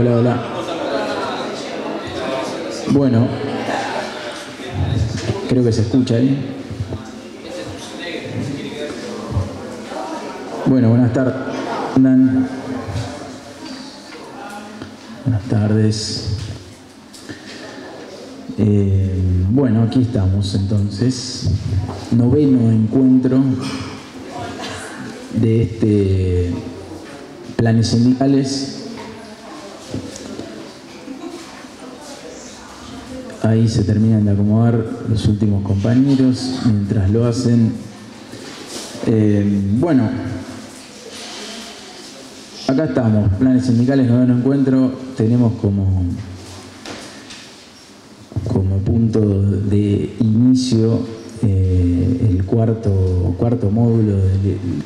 Hola, hola. Bueno, creo que se escucha ahí. Bueno, buenas tardes. Buenas tardes. Bueno, aquí estamos entonces. Noveno encuentro de planes sindicales. Ahí se terminan de acomodar los últimos compañeros mientras lo hacen. Bueno, acá estamos, planes sindicales, noveno encuentro. Tenemos como punto de inicio el cuarto módulo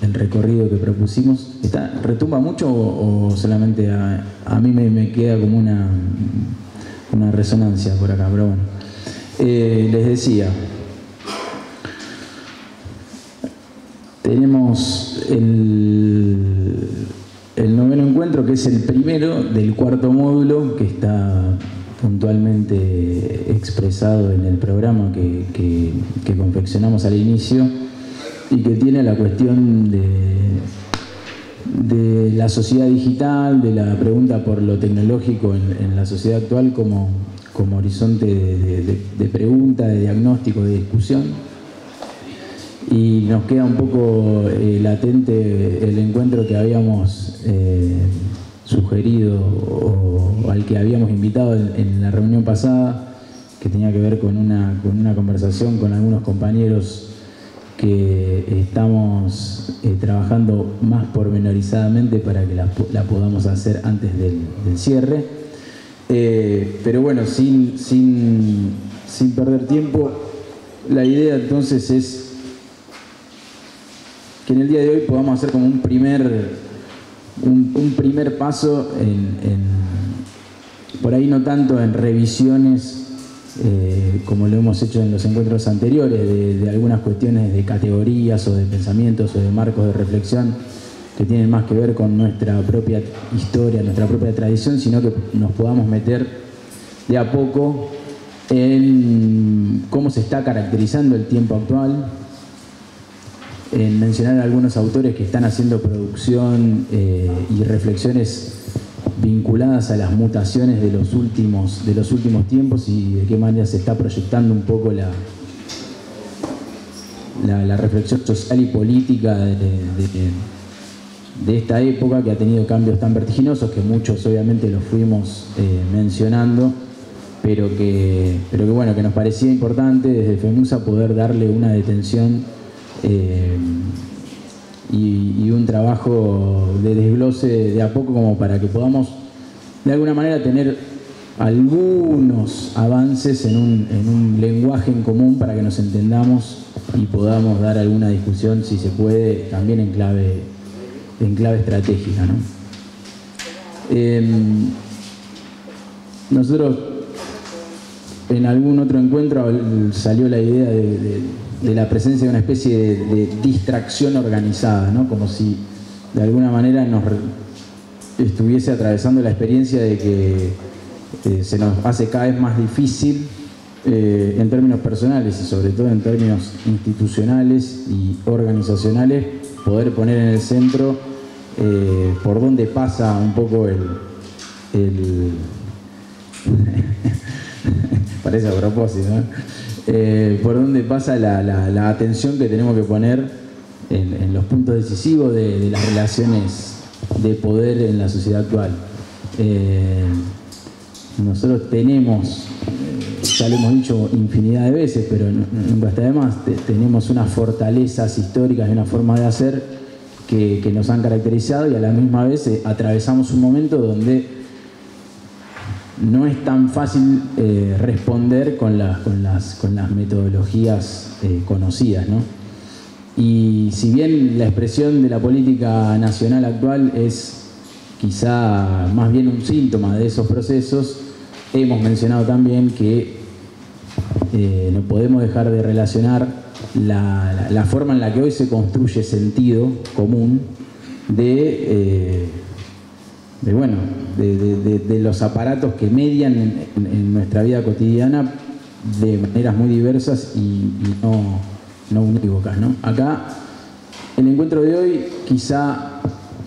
del recorrido que propusimos. ¿Retumba mucho o solamente a mí me queda como una resonancia por acá? Pero bueno, les decía, tenemos el noveno encuentro, que es el primero del cuarto módulo, que está puntualmente expresado en el programa que confeccionamos al inicio y que tiene la cuestión de la sociedad digital, de la pregunta por lo tecnológico en la sociedad actual como horizonte de pregunta, de diagnóstico, de discusión. Y nos queda un poco latente el encuentro que habíamos sugerido o al que habíamos invitado en la reunión pasada, que tenía que ver con una conversación con algunos compañeros que estamos trabajando más pormenorizadamente para que la podamos hacer antes del cierre. Pero bueno, sin perder tiempo, la idea entonces es que en el día de hoy podamos hacer como un primer paso por ahí no tanto en revisiones como lo hemos hecho en los encuentros anteriores, de algunas cuestiones de categorías o de pensamientos o de marcos de reflexión que tienen más que ver con nuestra propia historia, nuestra propia tradición, sino que nos podamos meter de a poco en cómo se está caracterizando el tiempo actual, en mencionar a algunos autores que están haciendo producción y reflexiones vinculadas a las mutaciones de los últimos tiempos y de qué manera se está proyectando un poco la reflexión social y política de esta época, que ha tenido cambios tan vertiginosos que muchos obviamente los fuimos mencionando, pero que bueno, que nos parecía importante desde FEMUSA poder darle una detención y un trabajo de desglose de a poco, como para que podamos de alguna manera tener algunos avances en un lenguaje en común para que nos entendamos y podamos dar alguna discusión, si se puede, también en clave estratégica, ¿no? Nosotros en algún otro encuentro salió la idea de la presencia de una especie de distracción organizada, ¿no? Como si de alguna manera nos estuviese atravesando la experiencia de que se nos hace cada vez más difícil en términos personales y sobre todo en términos institucionales y organizacionales poder poner en el centro por dónde pasa un poco el parece a propósito, ¿no? Por dónde pasa la atención que tenemos que poner en los puntos decisivos de las relaciones de poder en la sociedad actual. Nosotros tenemos, ya lo hemos dicho infinidad de veces, pero nunca está de más, tenemos unas fortalezas históricas y una forma de hacer que nos han caracterizado, y a la misma vez atravesamos un momento donde no es tan fácil responder con las metodologías conocidas, ¿no? Y si bien la expresión de la política nacional actual es quizá más bien un síntoma de esos procesos, hemos mencionado también que no podemos dejar de relacionar la forma en la que hoy se construye sentido común de de los aparatos que median en nuestra vida cotidiana de maneras muy diversas y no unívocas, ¿no? Acá, el encuentro de hoy quizá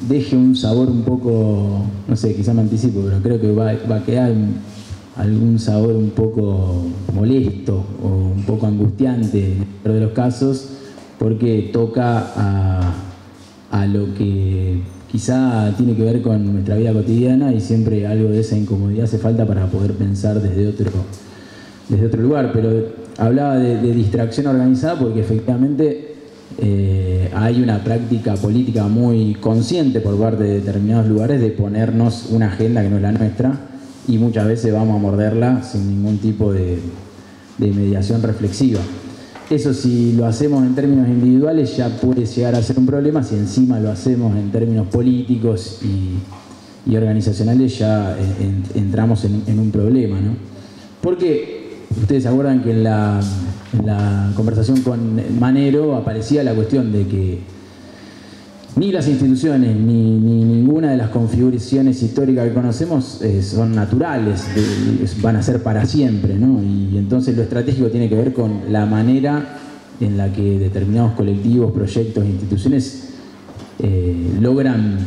deje un sabor un poco, no sé, quizá me anticipo, pero creo que va a quedar algún sabor un poco molesto o un poco angustiante en el peor de los casos, porque toca a lo que quizá tiene que ver con nuestra vida cotidiana y siempre algo de esa incomodidad hace falta para poder pensar desde otro lugar. Pero hablaba de distracción organizada porque efectivamente hay una práctica política muy consciente por parte de determinados lugares de ponernos una agenda que no es la nuestra y muchas veces vamos a morderla sin ningún tipo de mediación reflexiva. Eso, si lo hacemos en términos individuales, ya puede llegar a ser un problema. Si encima lo hacemos en términos políticos y organizacionales, ya entramos en un problema, ¿no? Porque ustedes se acuerdan que en la conversación con Manero aparecía la cuestión de que ni las instituciones ni ninguna de las configuraciones históricas que conocemos son naturales, van a ser para siempre, ¿no? Y entonces lo estratégico tiene que ver con la manera en la que determinados colectivos, proyectos, instituciones logran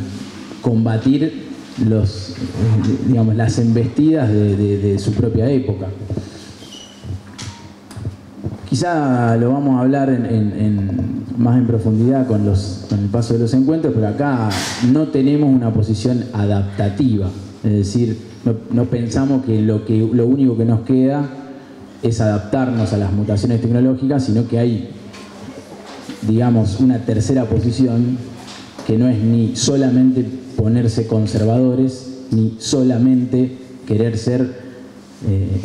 combatir las embestidas de su propia época. Quizá lo vamos a hablar más en profundidad con el paso de los encuentros, pero acá no tenemos una posición adaptativa. Es decir, no pensamos que lo único que nos queda es adaptarnos a las mutaciones tecnológicas, sino que hay, digamos, una tercera posición que no es ni solamente ponerse conservadores, ni solamente querer ser...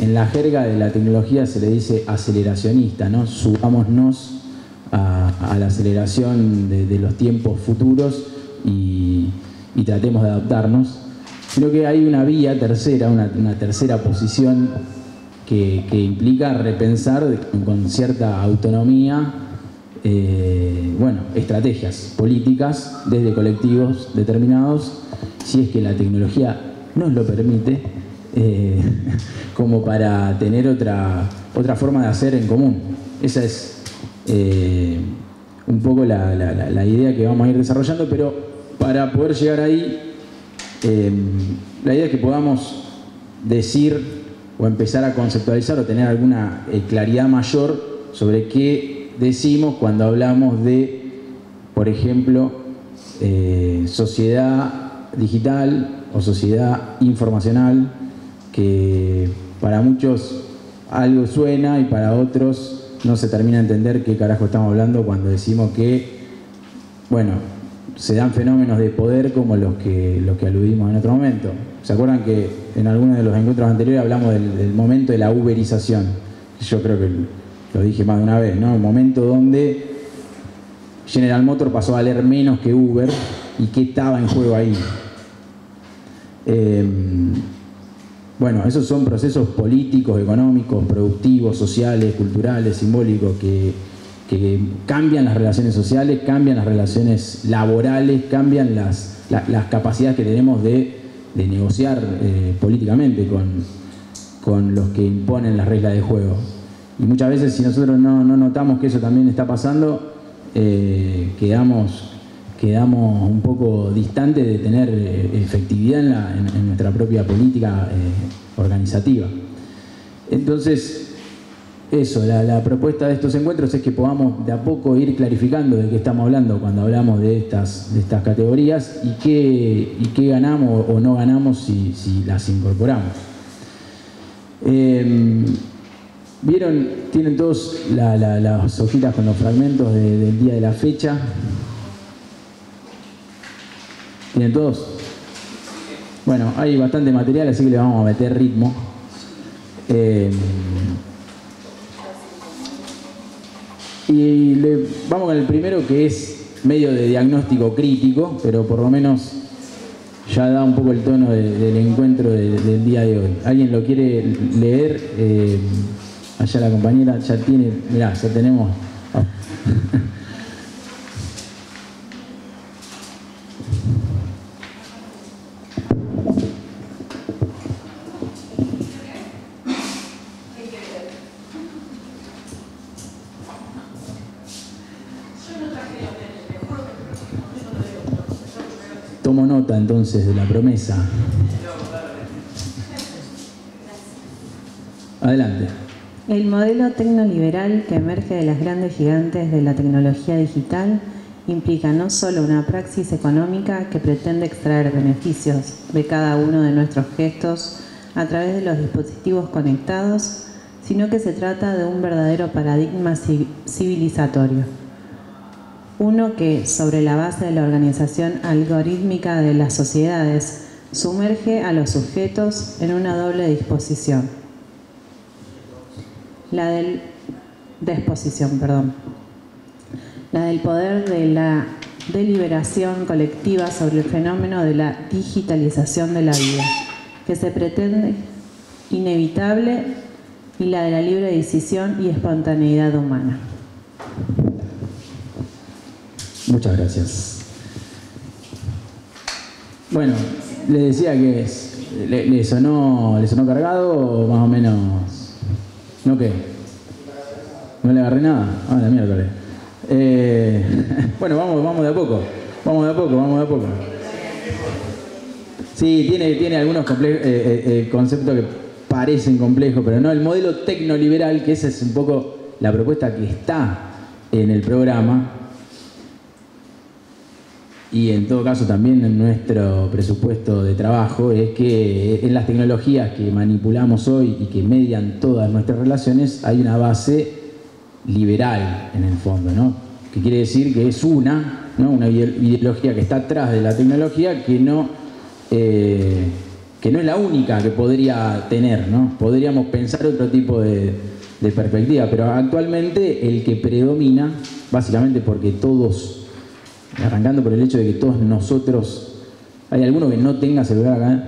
en la jerga de la tecnología se le dice aceleracionista, ¿no? Subámonos a la aceleración de los tiempos futuros y tratemos de adaptarnos. Sino que hay una vía tercera, una tercera posición que implica repensar con cierta autonomía estrategias políticas desde colectivos determinados, si es que la tecnología nos lo permite, como para tener otra forma de hacer en común. Esa es un poco la idea que vamos a ir desarrollando, pero para poder llegar ahí, la idea es que podamos decir o empezar a conceptualizar o tener alguna claridad mayor sobre qué decimos cuando hablamos de, por ejemplo, sociedad digital o sociedad informacional, que para muchos algo suena y para otros no se termina de entender qué carajo estamos hablando cuando decimos que, se dan fenómenos de poder como los que aludimos en otro momento. ¿Se acuerdan que en algunos de los encuentros anteriores hablamos del momento de la uberización? Yo creo que lo dije más de una vez, ¿no? Un momento donde General Motors pasó a valer menos que Uber y qué estaba en juego ahí. Esos son procesos políticos, económicos, productivos, sociales, culturales, simbólicos, que cambian las relaciones sociales, cambian las relaciones laborales, cambian las capacidades que tenemos de negociar políticamente con los que imponen las reglas de juego. Y muchas veces, si nosotros no notamos que eso también está pasando, quedamos un poco distantes de tener efectividad en nuestra propia política organizativa. Entonces, eso, la propuesta de estos encuentros es que podamos de a poco ir clarificando de qué estamos hablando cuando hablamos de estas categorías y qué ganamos o no ganamos si las incorporamos. ¿Vieron? Tienen todos las hojitas con los fragmentos del día de la fecha. ¿Tienen todos? Bueno, hay bastante material, así que le vamos a meter ritmo. Vamos con el primero, que es medio de diagnóstico crítico, pero por lo menos ya da un poco el tono del encuentro del día de hoy. ¿Alguien lo quiere leer? Allá la compañera ya tiene, mirá, ya tenemos... tomo nota entonces de la promesa. Adelante. El modelo tecnoliberal que emerge de las grandes gigantes de la tecnología digital implica no solo una praxis económica que pretende extraer beneficios de cada uno de nuestros gestos a través de los dispositivos conectados, sino que se trata de un verdadero paradigma civilizatorio. Uno que, sobre la base de la organización algorítmica de las sociedades, sumerge a los sujetos en una doble disposición. La del poder de la deliberación colectiva sobre el fenómeno de la digitalización de la vida, que se pretende inevitable, y la de la libre decisión y espontaneidad humana. Muchas gracias. Bueno, le decía que le sonó cargado o más o menos. ¿No qué? ¿No le agarré nada? Ah, la miércoles. Bueno, vamos de a poco. Vamos de a poco. Sí, tiene algunos conceptos que parecen complejos, pero no. El modelo tecnoliberal, que esa es un poco la propuesta que está en el programa, y en todo caso también en nuestro presupuesto de trabajo, es que en las tecnologías que manipulamos hoy y que median todas nuestras relaciones hay una base liberal en el fondo, ¿no? Que quiere decir que es una ideología que está atrás de la tecnología que no es la única que podría tener, ¿no? Podríamos pensar otro tipo de perspectiva, pero actualmente el que predomina, básicamente porque todos, arrancando por el hecho de que todos nosotros, ¿hay alguno que no tenga celular acá?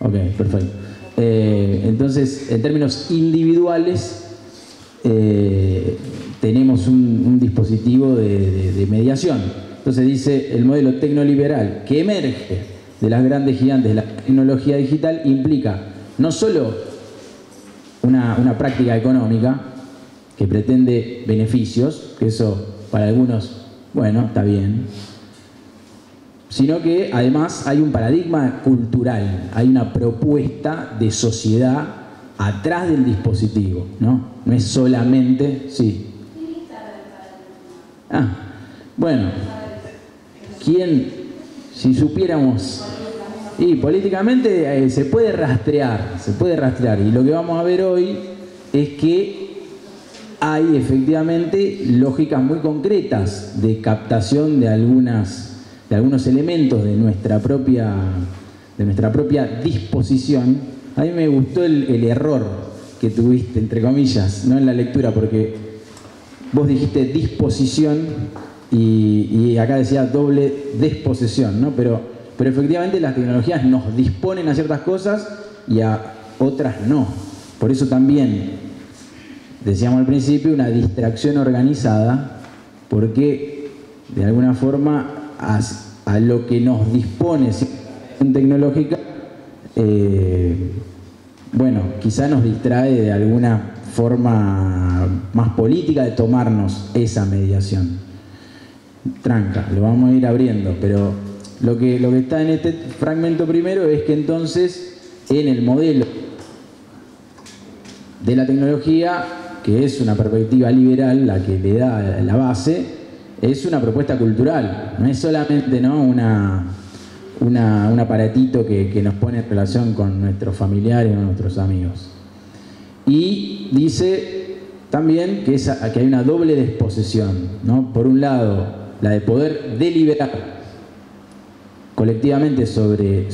Ok, perfecto. Entonces, en términos individuales, tenemos un dispositivo de mediación. Entonces dice el modelo tecnoliberal que emerge de las grandes gigantes de la tecnología digital implica no solo una práctica económica que pretende beneficios, que eso para algunos, bueno, está bien, sino que además hay un paradigma cultural, hay una propuesta de sociedad atrás del dispositivo, ¿no? No es solamente, sí. Bueno, si supiéramos, y políticamente se puede rastrear, y lo que vamos a ver hoy es que hay efectivamente lógicas muy concretas de captación de algunos elementos de nuestra propia disposición. A mí me gustó el error que tuviste, entre comillas, ¿no? En la lectura, porque vos dijiste disposición y acá decía doble desposesión, ¿no? Pero efectivamente las tecnologías nos disponen a ciertas cosas y a otras no. Por eso también decíamos al principio una distracción organizada, porque de alguna forma a lo que nos dispone tecnológica, bueno, quizá nos distrae de alguna forma más política de tomarnos esa mediación. Tranca, lo vamos a ir abriendo, pero lo que está en este fragmento primero es que entonces en el modelo de la tecnología, que es una perspectiva liberal, la que le da la base, es una propuesta cultural, no es solamente, ¿no?, un aparatito que nos pone en relación con nuestros familiares o nuestros amigos. Y dice también que hay una doble disposición, ¿no? Por un lado, la de poder deliberar colectivamente sobre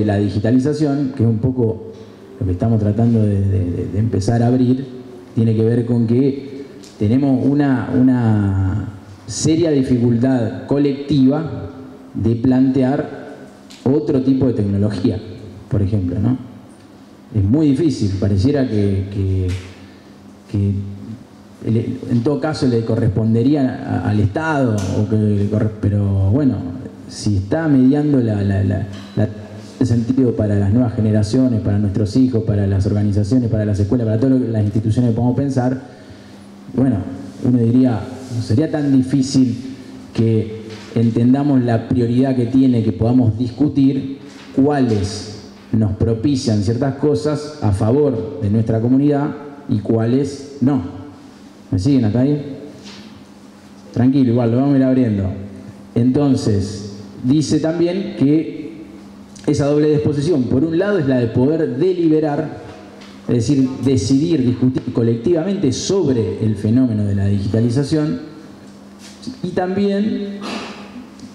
la digitalización, que es un poco lo que estamos tratando de empezar a abrir, tiene que ver con que tenemos una seria dificultad colectiva de plantear otro tipo de tecnología, por ejemplo, ¿no? Es muy difícil, pareciera que en todo caso le correspondería al Estado, pero bueno, si está mediando el sentido para las nuevas generaciones, para nuestros hijos, para las organizaciones, para las escuelas, para todas las instituciones que podemos pensar, bueno, uno diría, no sería tan difícil que entendamos la prioridad que tiene, que podamos discutir cuáles nos propician ciertas cosas a favor de nuestra comunidad y cuáles no. ¿Me siguen hasta ahí? Tranquilo, igual, lo vamos a ir abriendo. Entonces, dice también que esa doble disposición, por un lado, es la de poder deliberar, es decir, decidir, discutir colectivamente sobre el fenómeno de la digitalización, y también,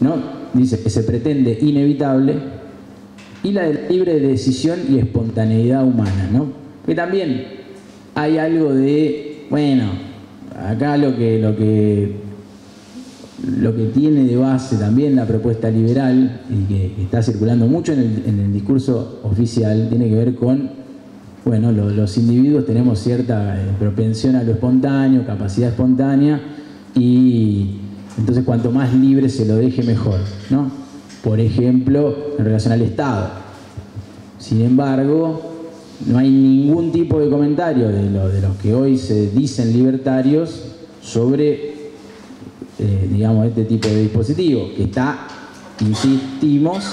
¿no?, dice que se pretende inevitable, y la de libre decisión y espontaneidad humana, ¿no? Que también hay algo de, bueno, acá lo que tiene de base también la propuesta liberal, y que está circulando mucho en el discurso oficial, tiene que ver con, bueno, los individuos tenemos cierta propensión a lo espontáneo, capacidad espontánea, y entonces cuanto más libre se lo deje mejor, ¿no? Por ejemplo, en relación al Estado. Sin embargo, no hay ningún tipo de comentario de los que hoy se dicen libertarios sobre, digamos, este tipo de dispositivo, que está, insistimos,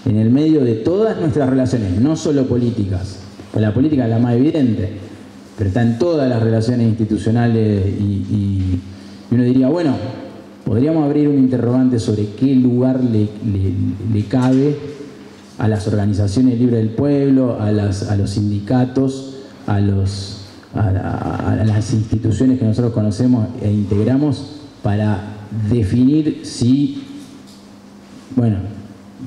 en el medio de todas nuestras relaciones, no solo políticas. Pues la política es la más evidente, pero está en todas las relaciones institucionales y uno diría, bueno, podríamos abrir un interrogante sobre qué lugar le cabe a las organizaciones libres del pueblo, a los sindicatos, a las instituciones que nosotros conocemos e integramos, para definir si, bueno,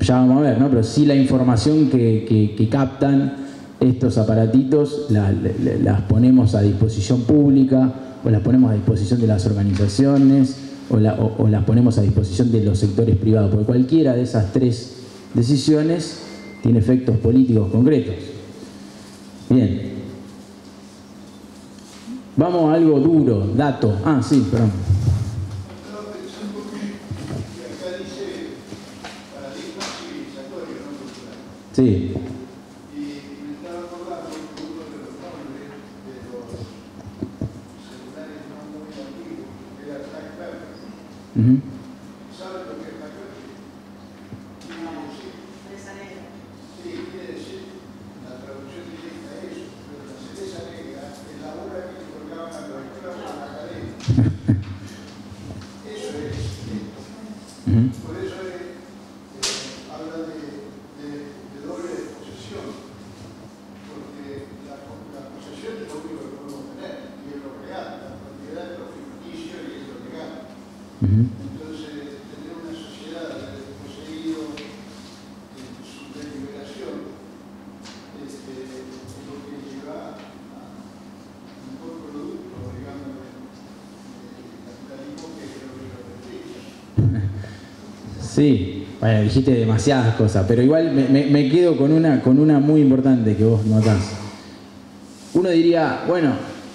ya vamos a ver, ¿no?, pero si la información que captan estos aparatitos las ponemos a disposición pública, o las ponemos a disposición de las organizaciones, o las ponemos a disposición de los sectores privados, porque cualquiera de esas tres decisiones tiene efectos políticos concretos. Bien. Vamos a algo duro, dato. Ah, sí, perdón. Sí. Uh-huh. ¿Sabes lo que es la clave? No, cereza negra. Sí, quiere decir, la traducción directa es eso, pero la cereza negra es la obra que le colgaban a los esclavos en la cadena. Eso es esto. Por eso habla de doble disposición, porque la posesión es lo único que podemos tener, y es lo real, la propiedad es lo ficticio y es lo legal. Entonces, tener una sociedad de poseído en su deliberación es lo que lleva a un mejor producto, digamos, del capitalismo, que es lo que lo beneficia. Sí, bueno, dijiste demasiadas cosas, pero igual me quedo con una muy importante que vos notás. Uno diría, bueno,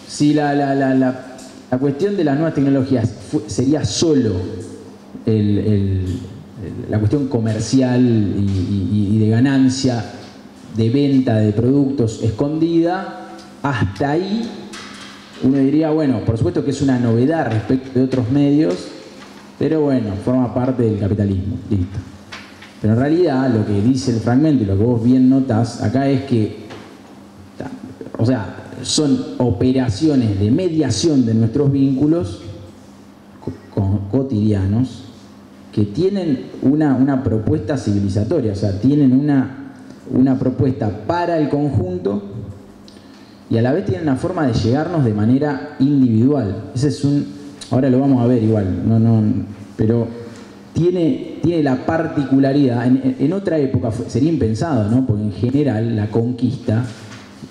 si la cuestión de las nuevas tecnologías sería solo la cuestión comercial y de ganancia, de venta de productos escondida, hasta ahí uno diría, bueno, por supuesto que es una novedad respecto de otros medios, pero bueno, forma parte del capitalismo, listo. Pero en realidad lo que dice el fragmento y lo que vos bien notás acá es que, o sea, son operaciones de mediación de nuestros vínculos cotidianos que tienen una propuesta civilizatoria, o sea, tienen una propuesta para el conjunto y a la vez tienen una forma de llegarnos de manera individual. Ese es ahora lo vamos a ver igual, pero tiene la particularidad, en otra época sería impensado, ¿no? Porque en general la conquista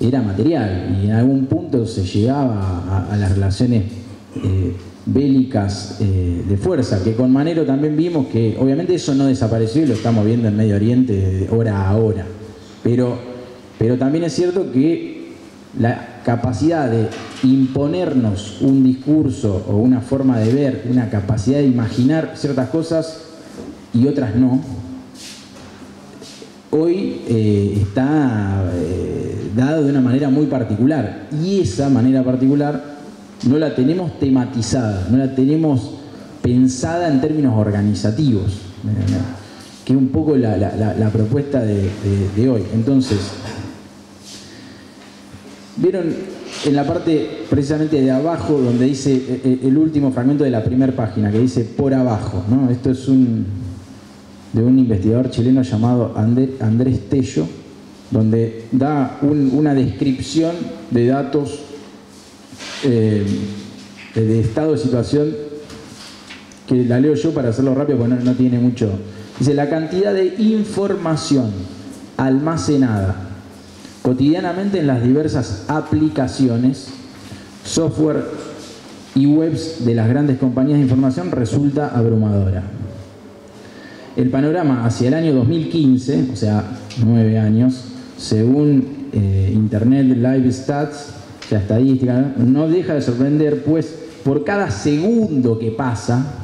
era material y en algún punto se llegaba a las relaciones bélicas de fuerza, que con Manero también vimos que obviamente eso no desapareció y lo estamos viendo en Medio Oriente de hora a hora, pero también es cierto que la capacidad de imponernos un discurso o una forma de ver, una capacidad de imaginar ciertas cosas y otras no, hoy está dado de una manera muy particular, y esa manera particular no la tenemos tematizada, no la tenemos pensada en términos organizativos, que es un poco la propuesta de hoy. Entonces, ¿vieron en la parte precisamente de abajo donde dice el último fragmento de la primera página, que dice por abajo, ¿no? Esto es de un investigador chileno llamado Andrés Tello, donde da una descripción de datos de estado de situación, que la leo yo para hacerlo rápido porque no tiene mucho. Dice: la cantidad de información almacenada cotidianamente en las diversas aplicaciones, software y webs de las grandes compañías de información resulta abrumadora. El panorama hacia el año 2015, o sea, 9 años, según Internet Live Stats, la estadística, no deja de sorprender, pues por cada segundo que pasa,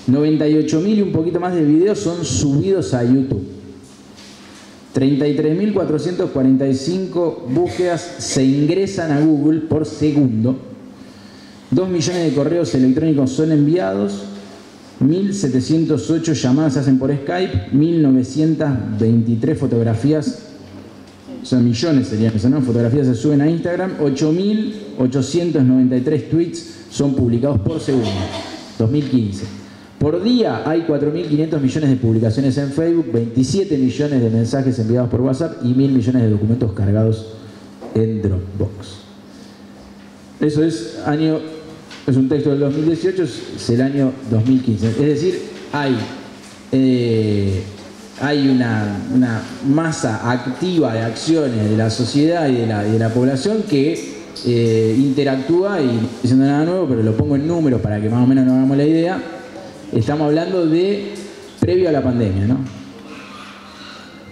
98.000 y un poquito más de videos son subidos a YouTube. 33.445 búsquedas se ingresan a Google por segundo. 2 millones de correos electrónicos son enviados. 1.708 llamadas se hacen por Skype. 1.923 fotografías, o sea, millones serían eso, ¿no? Fotografías se suben a Instagram. 8.893 tweets son publicados por segundo. 2015. Por día hay 4.500 millones de publicaciones en Facebook, 27 millones de mensajes enviados por WhatsApp y 1.000 millones de documentos cargados en Dropbox. Eso es un texto del 2018, es el año 2015. Es decir, hay una masa activa de acciones de la sociedad y de la población que interactúa, y no estoy diciendo nada nuevo, pero lo pongo en números para que más o menos nos hagamos la idea. Estamos hablando de previo a la pandemia, ¿no?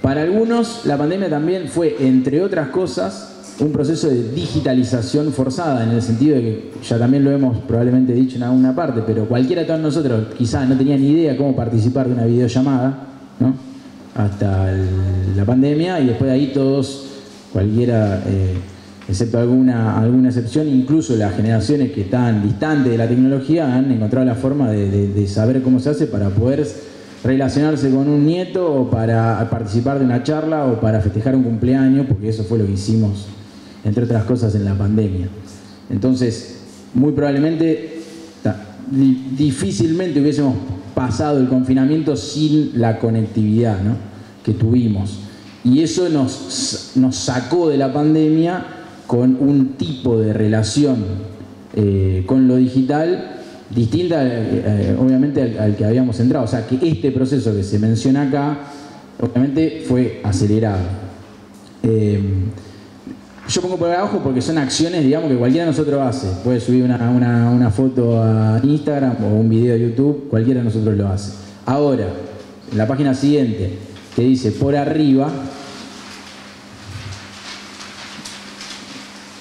Para algunos, la pandemia también fue, entre otras cosas, un proceso de digitalización forzada, en el sentido de que, ya también lo hemos probablemente dicho en alguna parte, pero cualquiera de todos nosotros quizás no tenía ni idea cómo participar de una videollamada, ¿no? Hasta la pandemia, y después de ahí todos, cualquiera, excepto alguna excepción, incluso las generaciones que están distantes de la tecnología han encontrado la forma de saber cómo se hace para poder relacionarse con un nieto, o para participar de una charla, o para festejar un cumpleaños, porque eso fue lo que hicimos, entre otras cosas, en la pandemia. Entonces, muy probablemente, difícilmente hubiésemos pasado el confinamiento sin la conectividad, ¿no?, que tuvimos. Y eso nos sacó de la pandemia con un tipo de relación con lo digital distinta, obviamente, al que habíamos entrado. O sea, que este proceso que se menciona acá, obviamente, fue acelerado. Yo pongo por abajo porque son acciones, digamos, que cualquiera de nosotros hace. Puede subir una foto a Instagram o un video a YouTube, cualquiera de nosotros lo hace. Ahora, en la página siguiente, que dice por arriba,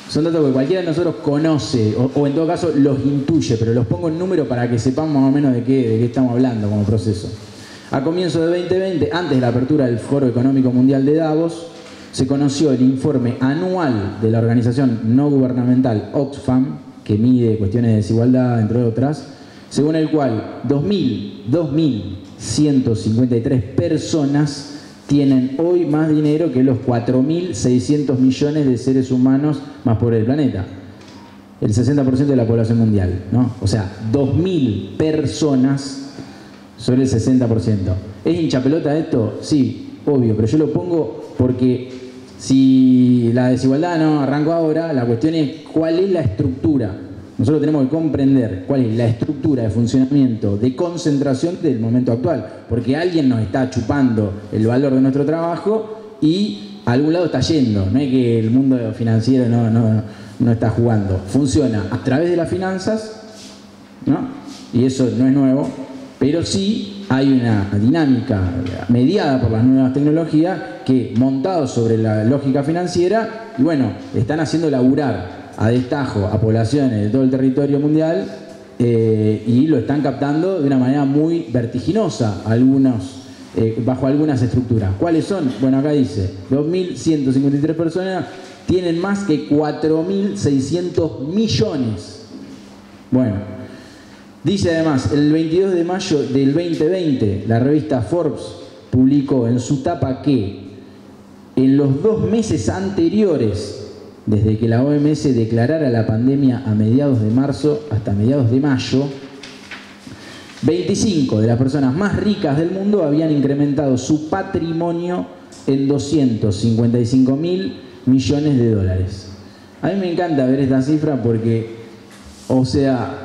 son datos que cualquiera de nosotros conoce, o en todo caso los intuye, pero los pongo en número para que sepamos más o menos de qué estamos hablando como proceso. A comienzo de 2020, antes de la apertura del Foro Económico Mundial de Davos, se conoció el informe anual de la organización no gubernamental Oxfam, que mide cuestiones de desigualdad, entre otras, según el cual 2.153 personas tienen hoy más dinero que los 4.600 millones de seres humanos más pobres del planeta. El 60% de la población mundial, ¿no? O sea, 2.000 personas sobre el 60%. ¿Es hinchapelota esto? Sí, obvio, pero yo lo pongo porque si la desigualdad no arrancó ahora, la cuestión es cuál es la estructura. Nosotros tenemos que comprender cuál es la estructura de funcionamiento, de concentración del momento actual, porque alguien nos está chupando el valor de nuestro trabajo y a algún lado está yendo. No es que el mundo financiero no está jugando. Funciona a través de las finanzas, ¿no? Y eso no es nuevo, pero sí hay una dinámica mediada por las nuevas tecnologías que, montado sobre la lógica financiera, y bueno, están haciendo laburar a destajo a poblaciones de todo el territorio mundial, y lo están captando de una manera muy vertiginosa, bajo algunas estructuras. ¿Cuáles son? Bueno, acá dice, 2.153 personas tienen más que 4.600 millones. Bueno, Dice además, el 22 de mayo del 2020, la revista Forbes publicó en su tapa que en los 2 meses anteriores, desde que la OMS declarara la pandemia a mediados de marzo hasta mediados de mayo, 25 de las personas más ricas del mundo habían incrementado su patrimonio en 255.000 millones de dólares. A mí me encanta ver esta cifra porque, o sea,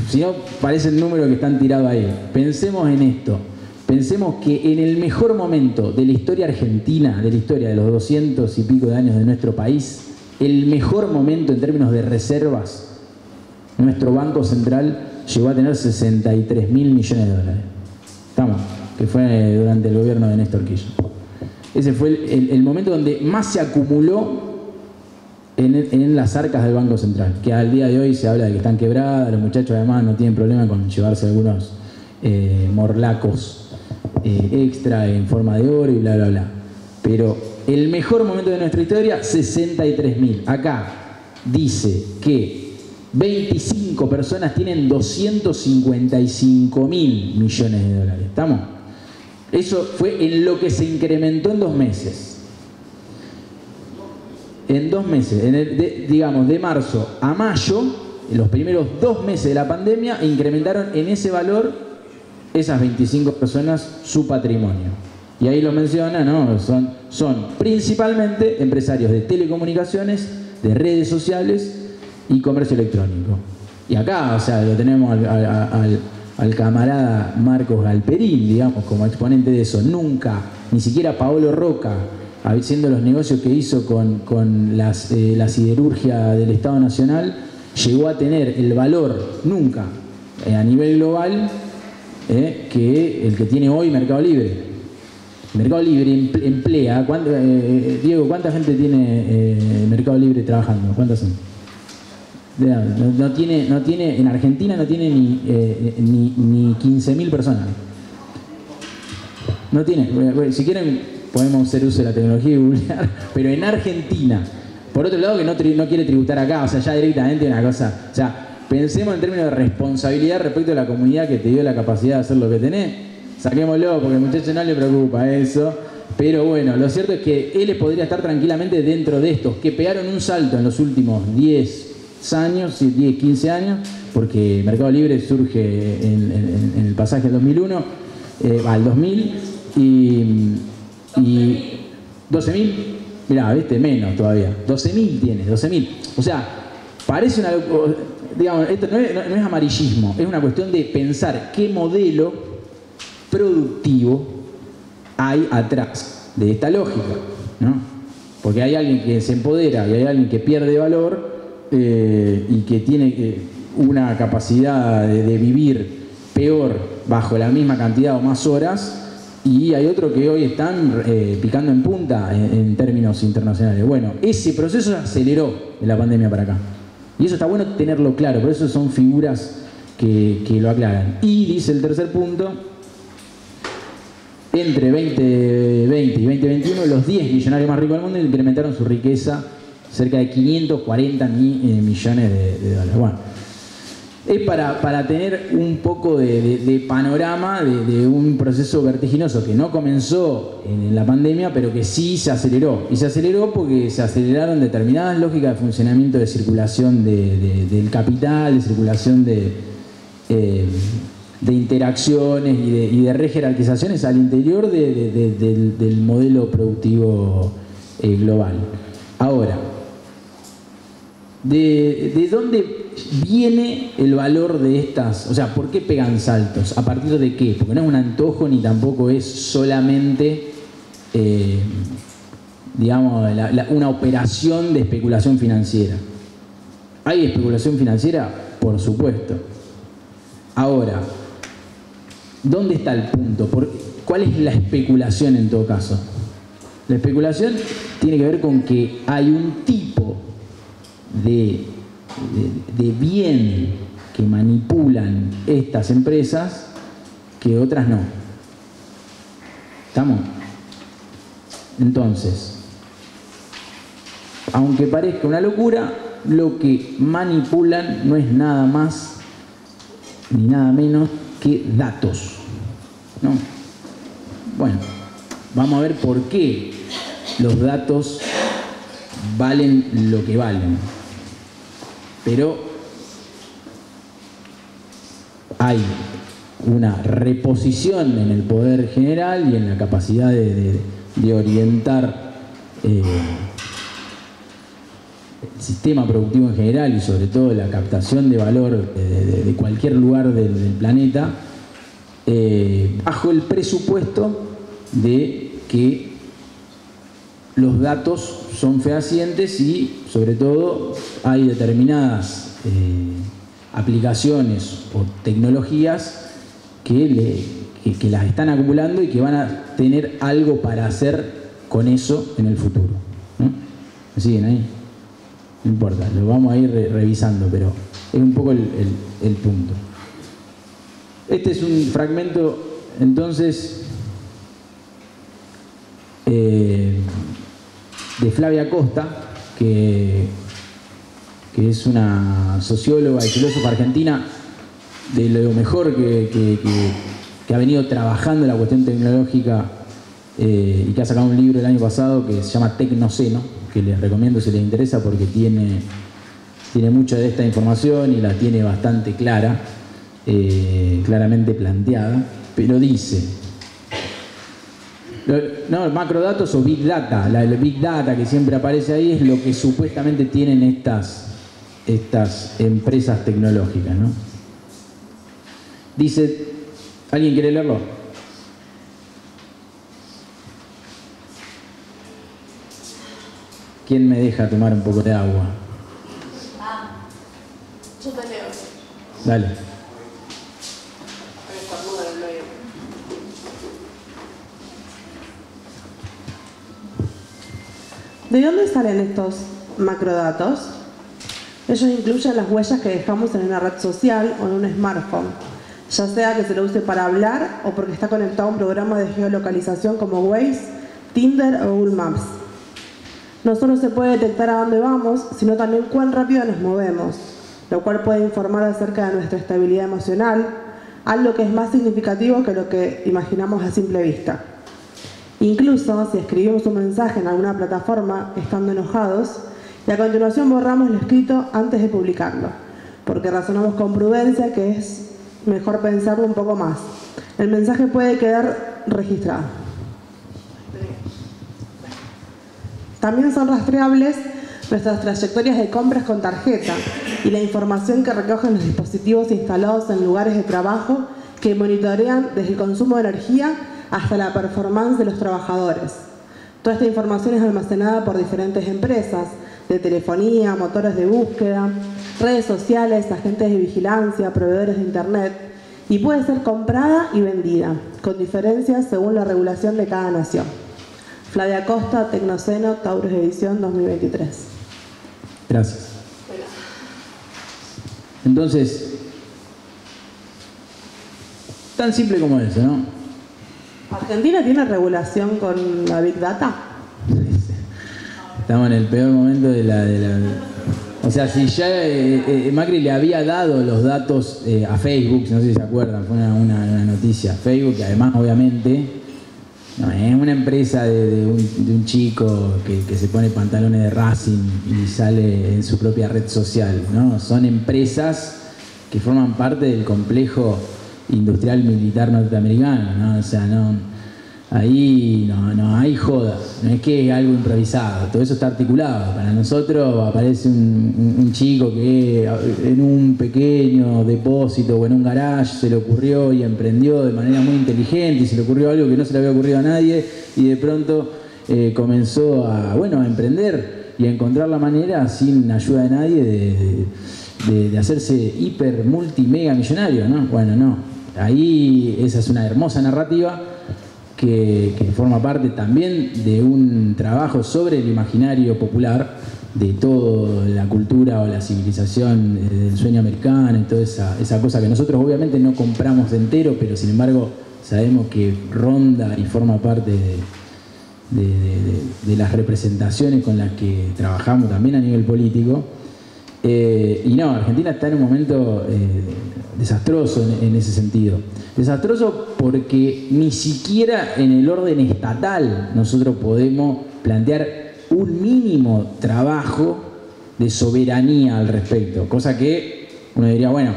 si no parecen números que están tirados ahí. Pensemos en esto. Pensemos que en el mejor momento de la historia argentina, de la historia de los 200 y pico de años de nuestro país, el mejor momento en términos de reservas, nuestro Banco Central llegó a tener 63.000 millones de dólares. Estamos, que fue durante el gobierno de Néstor Kirchner. Ese fue el momento donde más se acumuló en las arcas del Banco Central, que al día de hoy se habla de que están quebradas, los muchachos además no tienen problema con llevarse algunos morlacos extra en forma de oro y bla bla bla. Pero el mejor momento de nuestra historia, 63.000. Acá dice que 25 personas tienen 255.000 millones de dólares. ¿Estamos? Eso fue en lo que se incrementó en 2 meses. En 2 meses, digamos, de marzo a mayo, en los primeros 2 meses de la pandemia, incrementaron en ese valor esas 25 personas su patrimonio. Y ahí lo menciona, ¿no? Son principalmente empresarios de telecomunicaciones, de redes sociales y comercio electrónico. Y acá, o sea, lo tenemos al camarada Marcos Galperín, digamos, como exponente de eso. Nunca, ni siquiera Paolo Roca, haciendo los negocios que hizo con la siderurgia del Estado Nacional, llegó a tener el valor, nunca, a nivel global, que el que tiene hoy Mercado Libre. Mercado Libre emplea, Diego, ¿cuánta gente tiene Mercado Libre trabajando? ¿Cuántas son? No tiene, en Argentina no tiene ni 15.000 personas. No tiene. Si quieren podemos hacer uso de la tecnología y googlear, pero en Argentina, por otro lado, que no quiere tributar acá, o sea, ya directamente una cosa, o sea, pensemos en términos de responsabilidad respecto a la comunidad que te dio la capacidad de hacer lo que tenés. Saquémoslo, porque al muchacho no le preocupa eso. Pero bueno, lo cierto es que él podría estar tranquilamente dentro de estos, que pegaron un salto en los últimos 10 años, 10, 15 años, porque Mercado Libre surge en el pasaje al 2001, al 2000, y 12.000, mirá, ¿viste? Menos todavía. 12.000 tiene, 12.000. O sea, parece una... Digamos, esto no es amarillismo, es una cuestión de pensar qué modelo productivo hay atrás de esta lógica, ¿no? Porque hay alguien que se empodera y hay alguien que pierde valor y que tiene una capacidad de vivir peor bajo la misma cantidad o más horas, y hay otro que hoy están picando en punta en términos internacionales. Bueno, ese proceso se aceleró de la pandemia para acá. Y eso está bueno tenerlo claro, por eso son figuras que lo aclaran. Y dice el tercer punto, entre 2020 y 2021, los 10 millonarios más ricos del mundo incrementaron su riqueza cerca de 540 millones de dólares. Bueno, es para tener un poco de panorama de un proceso vertiginoso que no comenzó en la pandemia, pero que sí se aceleró. Y se aceleró porque se aceleraron determinadas lógicas de funcionamiento de circulación del capital, de circulación de interacciones y de rejerarquizaciones al interior del modelo productivo global. Ahora, ¿de dónde viene el valor de estas? O sea, ¿por qué pegan saltos? ¿A partir de qué? Porque no es un antojo ni tampoco es solamente, digamos, una operación de especulación financiera. ¿Hay especulación financiera? Por supuesto. Ahora, ¿dónde está el punto? ¿Cuál es la especulación en todo caso? La especulación tiene que ver con que hay un tipo de bien que manipulan estas empresas que otras no. ¿Estamos? Entonces, aunque parezca una locura, lo que manipulan no es nada más ni nada menos que datos, ¿no? Bueno, vamos a ver por qué los datos valen lo que valen. Pero hay una reposición en el poder general y en la capacidad de orientar el sistema productivo en general y sobre todo la captación de valor de cualquier lugar del planeta, bajo el presupuesto de que los datos son fehacientes y sobre todo hay determinadas aplicaciones o tecnologías que las están acumulando y que van a tener algo para hacer con eso en el futuro, ¿no? ¿Me siguen ahí? No importa, lo vamos a ir revisando, pero es un poco el punto. Este es un fragmento, entonces, de Flavia Costa, que es una socióloga y filósofa argentina de lo mejor que ha venido trabajando en la cuestión tecnológica y que ha sacado un libro el año pasado que se llama Tecnoceno, que les recomiendo si les interesa porque tiene mucha de esta información y la tiene bastante clara, claramente planteada, pero dice, no, macrodatos o Big Data, el Big Data que siempre aparece ahí es lo que supuestamente tienen estas empresas tecnológicas, ¿no? Dice, ¿alguien quiere leerlo? ¿Quién me deja tomar un poco de agua? Yo te leo. Dale. ¿De dónde salen estos macrodatos? Ellos incluyen las huellas que dejamos en una red social o en un smartphone, ya sea que se lo use para hablar o porque está conectado a un programa de geolocalización como Waze, Tinder o Google Maps. No solo se puede detectar a dónde vamos, sino también cuán rápido nos movemos, lo cual puede informar acerca de nuestra estabilidad emocional, algo que es más significativo que lo que imaginamos a simple vista. Incluso si escribimos un mensaje en alguna plataforma estando enojados y a continuación borramos lo escrito antes de publicarlo, porque razonamos con prudencia que es mejor pensarlo un poco más. El mensaje puede quedar registrado. También son rastreables nuestras trayectorias de compras con tarjeta y la información que recogen los dispositivos instalados en lugares de trabajo que monitorean desde el consumo de energía hasta la performance de los trabajadores. Toda esta información es almacenada por diferentes empresas de telefonía, motores de búsqueda, redes sociales, agentes de vigilancia, proveedores de internet y puede ser comprada y vendida, con diferencias según la regulación de cada nación. Flavia Costa, Tecnoceno, Taurus Edición 2023. Gracias. Entonces, tan simple como eso, ¿no? ¿Argentina tiene regulación con la Big Data? Estamos en el peor momento de la... O sea, si ya Macri le había dado los datos a Facebook, no sé si se acuerdan, fue una noticia. Facebook, que además, obviamente, no, es una empresa de un chico que se pone pantalones de Racing y sale en su propia red social, ¿no? Son empresas que forman parte del complejo industrial militar norteamericano, ¿no? O sea, ahí no hay joda, no es que es algo improvisado, todo eso está articulado. Para nosotros aparece un chico que en un pequeño depósito o en un garage se le ocurrió y emprendió de manera muy inteligente y se le ocurrió algo que no se le había ocurrido a nadie y de pronto comenzó a emprender y a encontrar la manera sin ayuda de nadie de hacerse hiper, multi, mega millonario, ¿no? Bueno, no. Ahí esa es una hermosa narrativa que forma parte también de un trabajo sobre el imaginario popular de toda la cultura o la civilización del sueño americano y toda esa cosa que nosotros obviamente no compramos de entero, pero sin embargo sabemos que ronda y forma parte de las representaciones con las que trabajamos también a nivel político. Y no, Argentina está en un momento desastroso en ese sentido. Desastroso porque ni siquiera en el orden estatal nosotros podemos plantear un mínimo trabajo de soberanía al respecto. Cosa que uno diría, bueno,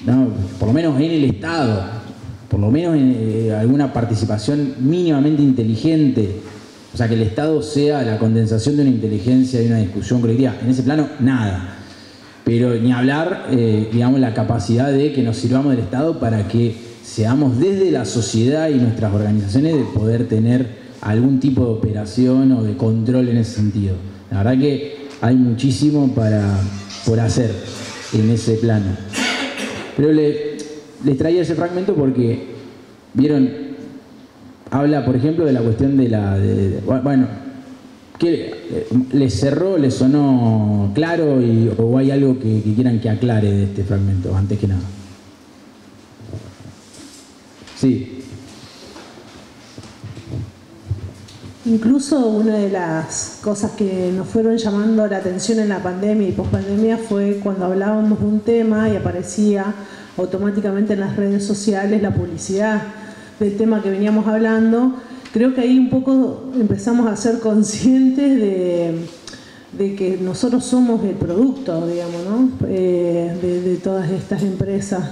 no, por lo menos en el Estado, por lo menos en alguna participación mínimamente inteligente. O sea, que el Estado sea la condensación de una inteligencia y una discusión colectiva. En ese plano, nada. Pero ni hablar, digamos, la capacidad de que nos sirvamos del Estado para que seamos desde la sociedad y nuestras organizaciones de poder tener algún tipo de operación o de control en ese sentido. La verdad que hay muchísimo por hacer en ese plano. Pero les traía ese fragmento porque, vieron, habla, por ejemplo, de la cuestión de bueno, ¿qué les cerró, les sonó claro o hay algo que quieran que aclare de este fragmento, antes que nada? Sí. Incluso una de las cosas que nos fueron llamando la atención en la pandemia y pospandemia fue cuando hablábamos de un tema y aparecía automáticamente en las redes sociales la publicidad del tema que veníamos hablando. Creo que ahí un poco empezamos a ser conscientes de que nosotros somos el producto, digamos, ¿no? De todas estas empresas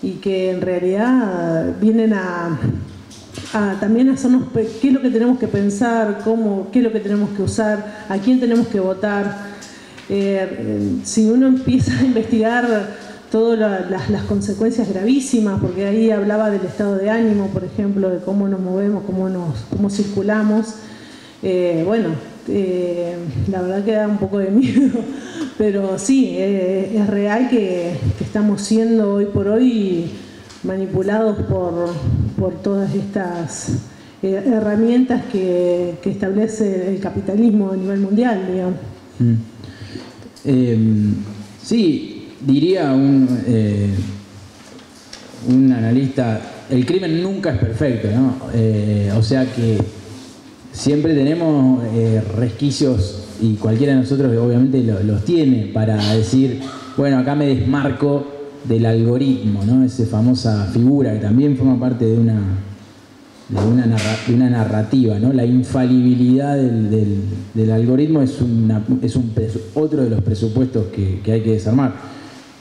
y que en realidad vienen también a hacernos qué es lo que tenemos que pensar, qué es lo que tenemos que usar, a quién tenemos que votar. Si uno empieza a investigar todas las consecuencias gravísimas, porque ahí hablaba del estado de ánimo, por ejemplo, de cómo nos movemos, cómo circulamos. La verdad que da un poco de miedo, pero sí, es real que estamos siendo hoy por hoy manipulados por todas estas herramientas que establece el capitalismo a nivel mundial, digamos. Sí. Diría un analista, el crimen nunca es perfecto, ¿no? O sea que siempre tenemos resquicios, y cualquiera de nosotros obviamente los tiene, para decir, bueno, acá me desmarco del algoritmo, ¿no? Esa famosa figura que también forma parte de una narrativa, ¿no? La infalibilidad del algoritmo es otro de los presupuestos que hay que desarmar.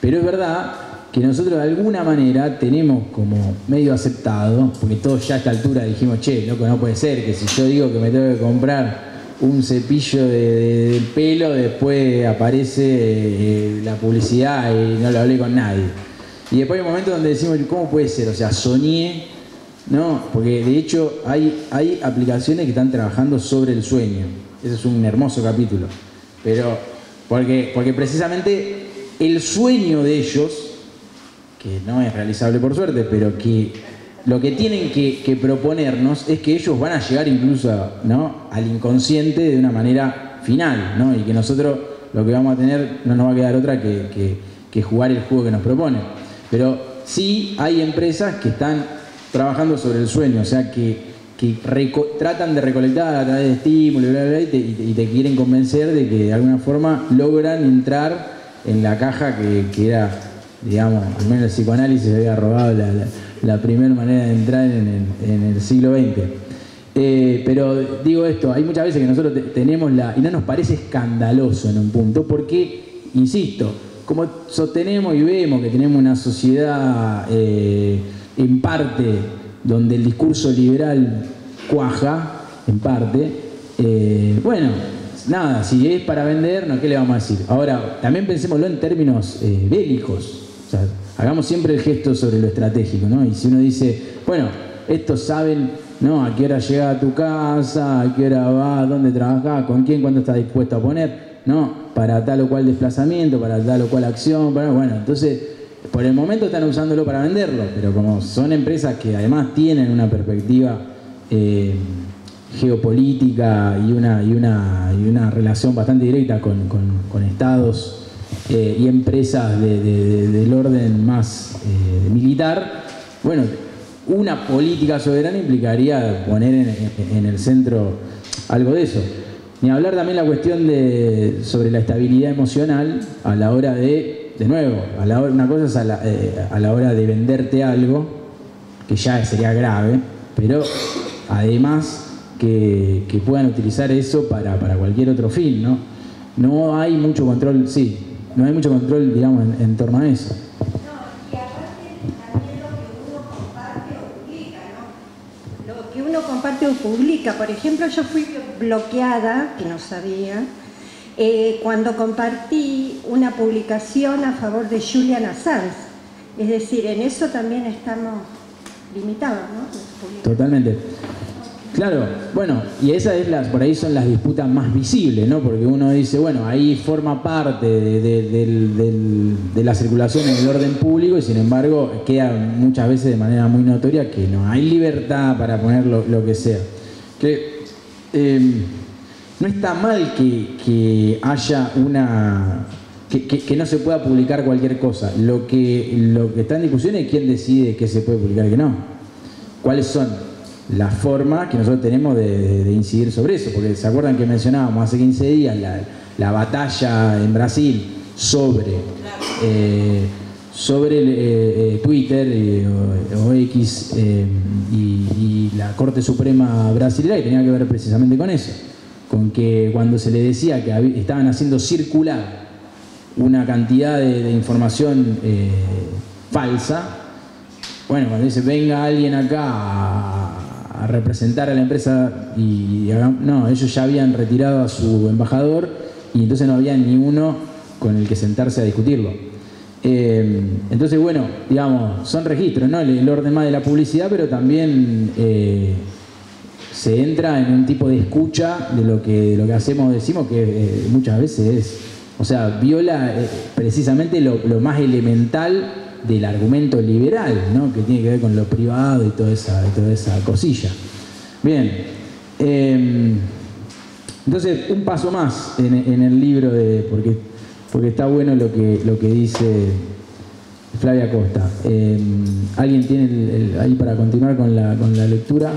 Pero es verdad que nosotros de alguna manera tenemos como medio aceptado, porque todos ya a esta altura dijimos, che, loco, no puede ser que si yo digo que me tengo que comprar un cepillo de pelo, después aparece la publicidad y no lo hablé con nadie. Y después hay un momento donde decimos, ¿cómo puede ser? O sea, soñé, ¿no? Porque de hecho hay aplicaciones que están trabajando sobre el sueño. Ese es un hermoso capítulo. Pero porque precisamente el sueño de ellos, que no es realizable por suerte, pero que lo que tienen que proponernos es que ellos van a llegar incluso, ¿no?, al inconsciente de una manera final, ¿no? Y que nosotros lo que vamos a tener no nos va a quedar otra que jugar el juego que nos proponen. Pero sí hay empresas que están trabajando sobre el sueño, o sea que tratan de recolectar a través de estímulos y te quieren convencer de que de alguna forma logran entrar en la caja que era, digamos, al menos el psicoanálisis había robado la primera manera de entrar en el siglo XX. Pero digo esto, hay muchas veces que nosotros tenemos y no nos parece escandaloso en un punto, porque, insisto, como sostenemos y vemos que tenemos una sociedad en parte donde el discurso liberal cuaja, en parte, bueno, nada, si es para vender, ¿no? ¿Qué le vamos a decir? Ahora, también pensémoslo en términos bélicos. O sea, hagamos siempre el gesto sobre lo estratégico, ¿no? Y si uno dice, bueno, estos saben, ¿no?, a qué hora llega a tu casa, a qué hora va, dónde trabajás, con quién, cuánto estás dispuesto a poner, ¿no?, para tal o cual desplazamiento, para tal o cual acción, bueno, entonces, por el momento están usándolo para venderlo, pero como son empresas que además tienen una perspectiva geopolítica y una relación bastante directa con estados y empresas del orden más militar, bueno, una política soberana implicaría poner en el centro algo de eso. Ni hablar también la cuestión sobre la estabilidad emocional a la hora de nuevo, una cosa es a la hora de venderte algo, que ya sería grave, pero además que puedan utilizar eso para cualquier otro fin, ¿no? No hay mucho control, no hay mucho control, digamos, en torno a eso. Lo que uno comparte o publica. Por ejemplo, yo fui bloqueada, que no sabía, cuando compartí una publicación a favor de Julian Assange. Es decir, en eso también estamos limitados, ¿no? Totalmente. Claro, bueno, y por ahí son las disputas más visibles, ¿no? Porque uno dice, bueno, ahí forma parte de la circulación en el orden público y sin embargo queda muchas veces de manera muy notoria que no hay libertad para poner lo que sea. No está mal que haya que no se pueda publicar cualquier cosa. Lo que está en discusión es quién decide qué se puede publicar y qué no. ¿Cuáles son la forma que nosotros tenemos de incidir sobre eso? Porque se acuerdan que mencionábamos hace 15 días la batalla en Brasil sobre Twitter o X y la Corte Suprema brasileña, que tenía que ver precisamente con eso, con que cuando se le decía que estaban haciendo circular una cantidad de información falsa, bueno, cuando dice venga alguien acá a representar a la empresa no, ellos ya habían retirado a su embajador y entonces no había ni uno con el que sentarse a discutirlo. Entonces, bueno, digamos, son registros, ¿no? El orden más de la publicidad, pero también se entra en un tipo de escucha de lo que hacemos, decimos, que muchas veces viola precisamente lo más elemental del argumento liberal, ¿no? Que tiene que ver con lo privado y toda esa cosilla. Bien, entonces un paso más en el libro porque está bueno lo que dice Flavia Costa. ¿Alguien tiene ahí para continuar con la lectura?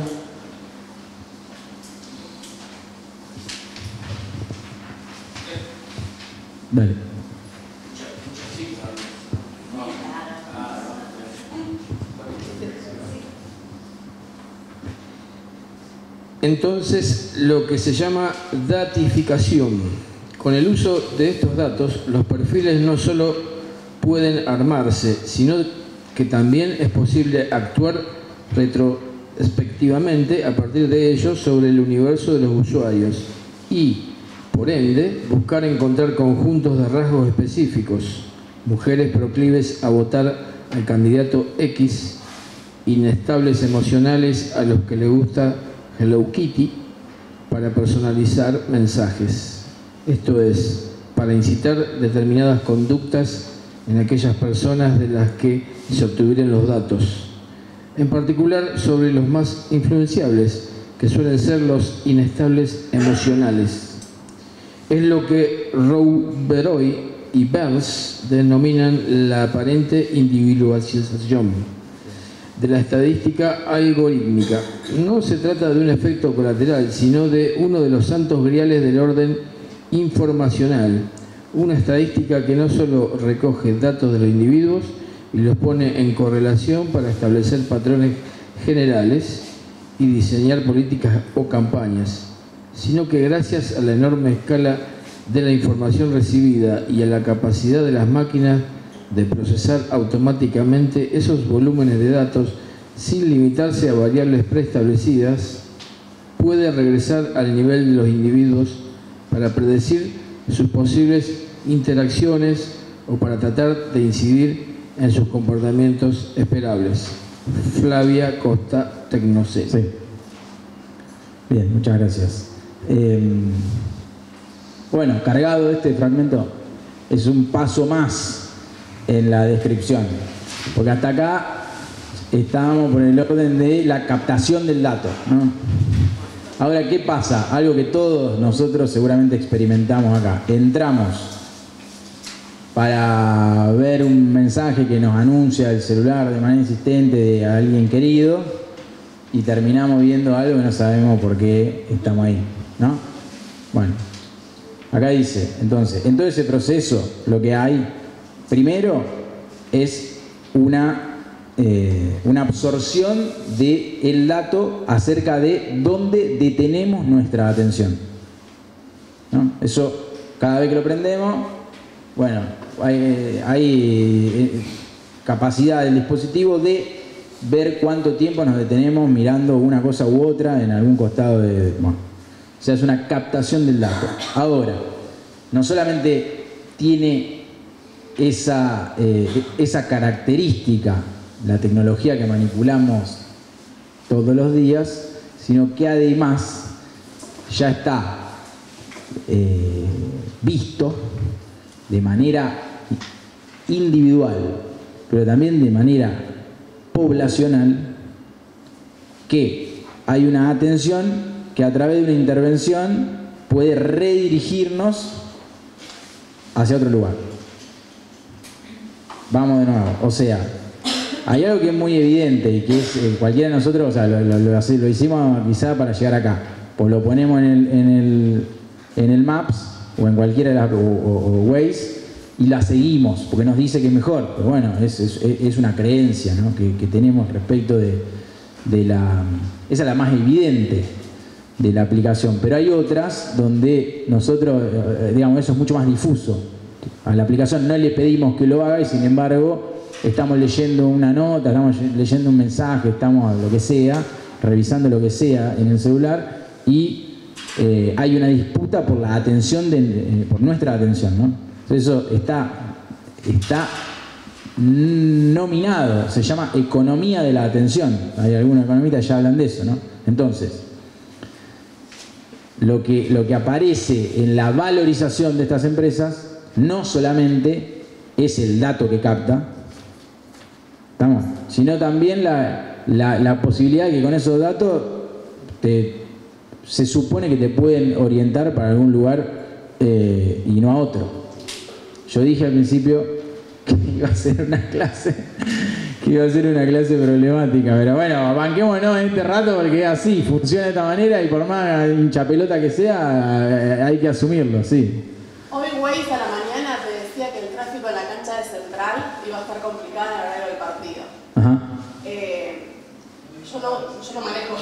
Dale. Entonces, lo que se llama datificación. Con el uso de estos datos, los perfiles no solo pueden armarse, sino que también es posible actuar retrospectivamente a partir de ellos sobre el universo de los usuarios y, por ende, buscar encontrar conjuntos de rasgos específicos, mujeres proclives a votar al candidato X, inestables emocionales a los que les gusta Hello Kitty, para personalizar mensajes. Esto es, para incitar determinadas conductas en aquellas personas de las que se obtuvieron los datos. En particular sobre los más influenciables, que suelen ser los inestables emocionales. Es lo que Rouberoy y Burns denominan la aparente individualización de la estadística algorítmica. No se trata de un efecto colateral, sino de uno de los santos griales del orden informacional, una estadística que no solo recoge datos de los individuos y los pone en correlación para establecer patrones generales y diseñar políticas o campañas, sino que gracias a la enorme escala de la información recibida y a la capacidad de las máquinas de procesar automáticamente esos volúmenes de datos sin limitarse a variables preestablecidas, puede regresar al nivel de los individuos para predecir sus posibles interacciones o para tratar de incidir en sus comportamientos esperables. Flavia Costa, Tecnocet. Sí. Bien, muchas gracias. Bueno, cargado este fragmento es un paso más en la descripción, porque hasta acá estábamos por el orden de la captación del dato, ¿no? Ahora, ¿qué pasa? Algo que todos nosotros seguramente experimentamos acá. Entramos para ver un mensaje que nos anuncia el celular de manera insistente de alguien querido y terminamos viendo algo que no sabemos por qué estamos ahí, ¿no? Bueno, Acá dice, entonces, en todo ese proceso lo que hay, primero, es una absorción del dato acerca de dónde detenemos nuestra atención, ¿no? Eso, cada vez que lo prendemos, bueno, hay capacidad del dispositivo de ver cuánto tiempo nos detenemos mirando una cosa u otra en algún costado de... Bueno, o sea, es una captación del dato. Ahora, no solamente tiene esa característica la tecnología que manipulamos todos los días, sino que además ya está visto de manera individual, pero también de manera poblacional, que hay una atención que a través de una intervención puede redirigirnos hacia otro lugar. Vamos de nuevo, o sea, hay algo que es muy evidente y que es cualquiera de nosotros, o sea, lo hicimos quizá para llegar acá, pues lo ponemos en el Maps o en cualquiera de las o Waze y la seguimos porque nos dice que es mejor, pero bueno, es una creencia, ¿no? que tenemos respecto de la... Esa es la más evidente de la aplicación, pero hay otras donde nosotros, digamos, eso es mucho más difuso. A la aplicación no le pedimos que lo haga y sin embargo estamos leyendo una nota, estamos leyendo un mensaje, estamos lo que sea, revisando lo que sea en el celular y hay una disputa por la atención, por nuestra atención, ¿no? Entonces eso está nominado, se llama economía de la atención. Hay algunos economistas que ya hablan de eso, ¿no? Entonces, lo que aparece en la valorización de estas empresas no solamente es el dato que capta, ¿estamos? Sino también la posibilidad de que con esos datos se supone que te pueden orientar para algún lugar y no a otro. Yo dije al principio que iba a ser una clase problemática, pero bueno, banquémonos en este rato porque es así, funciona de esta manera y por más hincha pelota que sea, hay que asumirlo, sí. Hoy Waze a la mañana te decía que el tráfico en la cancha de Central iba a estar complicado en el horario del partido. Ajá. Yo no manejo,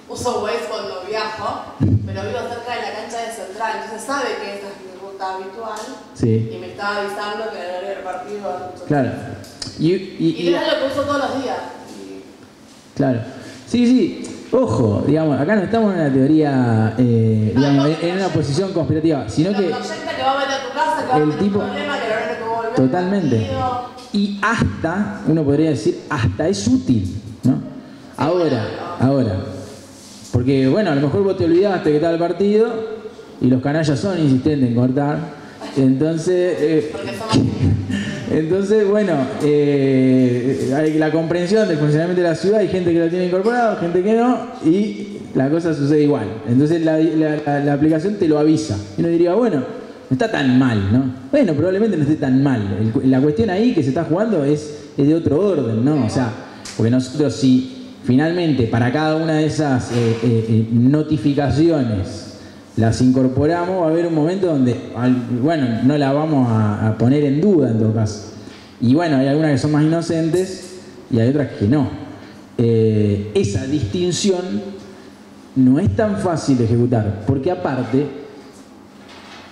uso Waze cuando viajo, pero vivo cerca de la cancha de Central, entonces sabe que esta es mi ruta habitual, sí. Y me estaba avisando que en el horario del partido va a mucho claro. Y es lo que uso todos los días. Claro. Sí. Ojo, digamos, acá no estamos en una teoría, digamos, en una posición conspirativa, sino que... que va a venir a tu casa, que va a tener un problema, que el horario que va a volver. Totalmente. Y hasta, uno podría decir, hasta es útil, ¿no? Ahora. Porque, bueno, a lo mejor vos te olvidaste que estaba el partido y los canallas son insistentes en cortar. Entonces, bueno, hay la comprensión del funcionamiento de la ciudad, hay gente que lo tiene incorporado, gente que no, y la cosa sucede igual. Entonces la aplicación te lo avisa. Y uno diría, bueno, no está tan mal, ¿no? Bueno, probablemente no esté tan mal. La cuestión ahí que se está jugando es de otro orden, ¿no? O sea, porque nosotros si finalmente para cada una de esas notificaciones las incorporamos, va a haber un momento donde, bueno, no la vamos a poner en duda en todo caso. Y bueno, hay algunas que son más inocentes y hay otras que no. Esa distinción no es tan fácil de ejecutar, porque aparte,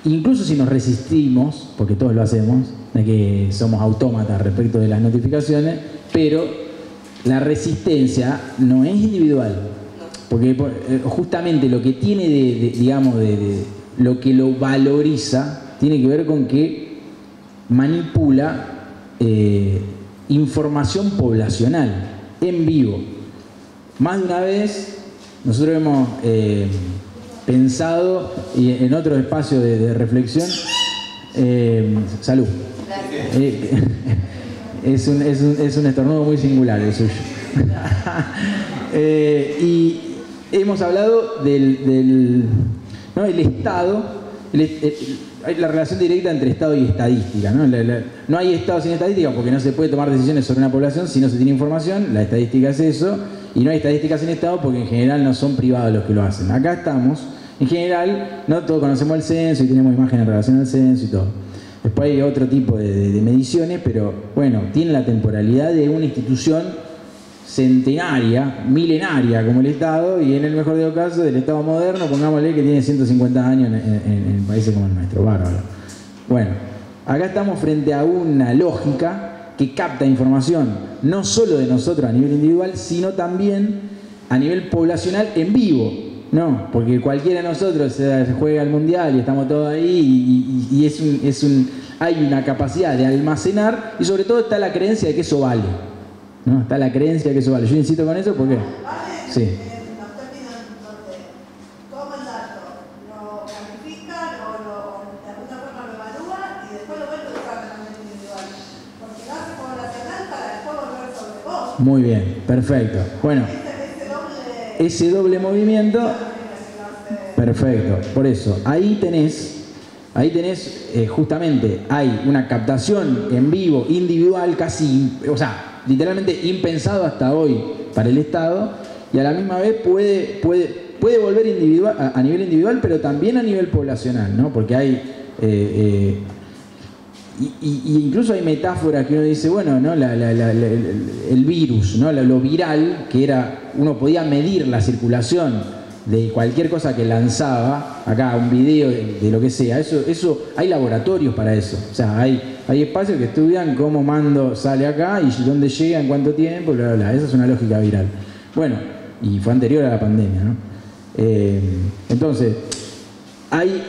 incluso si nos resistimos, porque todos lo hacemos, de que somos autómatas respecto de las notificaciones, pero la resistencia no es individual. Porque justamente lo que tiene lo que lo valoriza tiene que ver con que manipula información poblacional en vivo. Más de una vez nosotros hemos pensado, y en otro espacio de reflexión, salud. Es un estornudo muy singular el suyo. Y hemos hablado del Estado, hay la relación directa entre Estado y estadística, ¿no? No hay Estado sin estadística porque no se puede tomar decisiones sobre una población si no se tiene información, la estadística es eso, y no hay estadística sin Estado porque en general no son privados los que lo hacen. Acá estamos En general, no todos conocemos el censo y tenemos imágenes en relación al censo y todo. Después hay otro tipo de mediciones, pero bueno, tiene la temporalidad de una institución centenaria, milenaria como el Estado, y en el mejor de los casos del Estado moderno, pongámosle que tiene 150 años en países como el nuestro, bárbaro. Bueno, acá estamos frente a una lógica que capta información no solo de nosotros a nivel individual, sino también a nivel poblacional en vivo. No, porque cualquiera de nosotros se juega al mundial y estamos todos ahí y hay una capacidad de almacenar, y sobre todo está la creencia de que eso vale. ¿No? Está la creencia de que eso vale. Yo insisto con eso porque... Sí. Muy bien, perfecto. Bueno, ese doble movimiento, perfecto. Por eso, ahí tenés justamente, hay una captación en vivo, individual, casi, o sea, literalmente impensado hasta hoy para el Estado, y a la misma vez puede volver individual, a nivel individual, pero también a nivel poblacional, ¿no? Porque hay... Y incluso hay metáforas que uno dice, bueno, ¿no? El virus, ¿no? Lo viral, que era, uno podía medir la circulación de cualquier cosa que lanzaba, acá un video de lo que sea, eso hay laboratorios para eso, o sea, hay espacios que estudian cómo mando sale acá y dónde llega, en cuánto tiempo, bla, bla, bla. Esa es una lógica viral. Bueno, y fue anterior a la pandemia, ¿no? Entonces, hay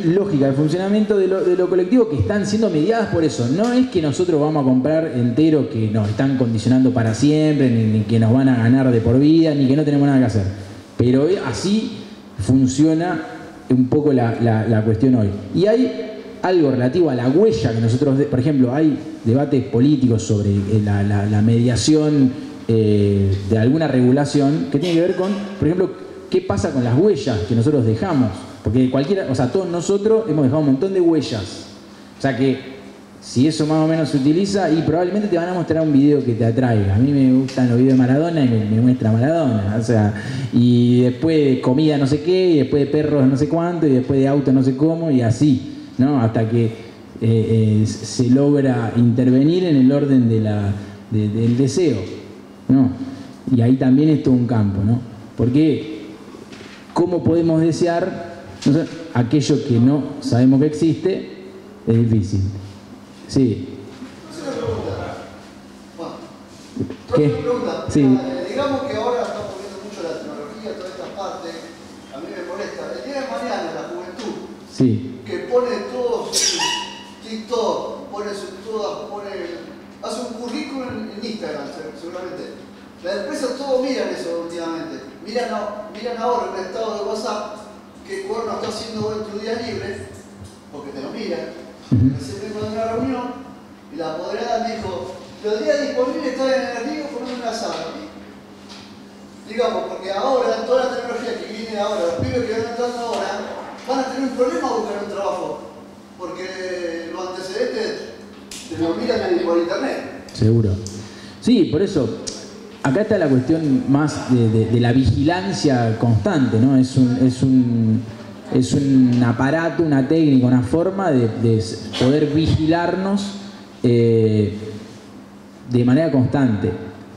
lógica de funcionamiento de lo colectivo que están siendo mediadas por eso. No es que nosotros vamos a comprar entero que nos están condicionando para siempre, ni que nos van a ganar de por vida, ni que no tenemos nada que hacer. Pero así funciona un poco la cuestión hoy. Y hay algo relativo a la huella que nosotros... Por ejemplo, hay debates políticos sobre la mediación de alguna regulación que tiene que ver con, por ejemplo, qué pasa con las huellas que nosotros dejamos. Porque todos nosotros hemos dejado un montón de huellas. O sea que si eso más o menos se utiliza, y probablemente te van a mostrar un video que te atraiga. A mí me gustan los videos de Maradona y me muestra Maradona. O sea, y después de comida no sé qué, y después de perros no sé cuánto, y después de auto no sé cómo, y así, ¿no? Hasta que se logra intervenir en el orden del deseo, ¿no? Y ahí también es todo un campo, ¿no? Porque ¿cómo podemos desear aquello que no sabemos que existe? Es difícil. Sí. Una pregunta. Bueno, ¿qué? Pregunta. Sí. Digamos que ahora estamos viendo mucho la tecnología, toda esta parte, a mí me molesta. El día de mañana la juventud, Sí. que pone todo su TikTok, hace un currículum en Instagram, seguramente. Las empresas todos miran eso últimamente. Miran ahora en el estado de WhatsApp que Cuerno está haciendo en tu día libre, porque te lo miran. Recién vengo de una reunión y la apoderada me dijo, los días disponibles están en el río con una sala. Digamos, porque ahora, toda la tecnología que viene ahora, los pibes que van entrando ahora, van a tener un problema a buscar un trabajo, porque los antecedentes te lo miran por internet. Seguro. Sí, por eso, acá está la cuestión más de la vigilancia constante, ¿no? Es un aparato, una técnica, una forma de poder vigilarnos de manera constante.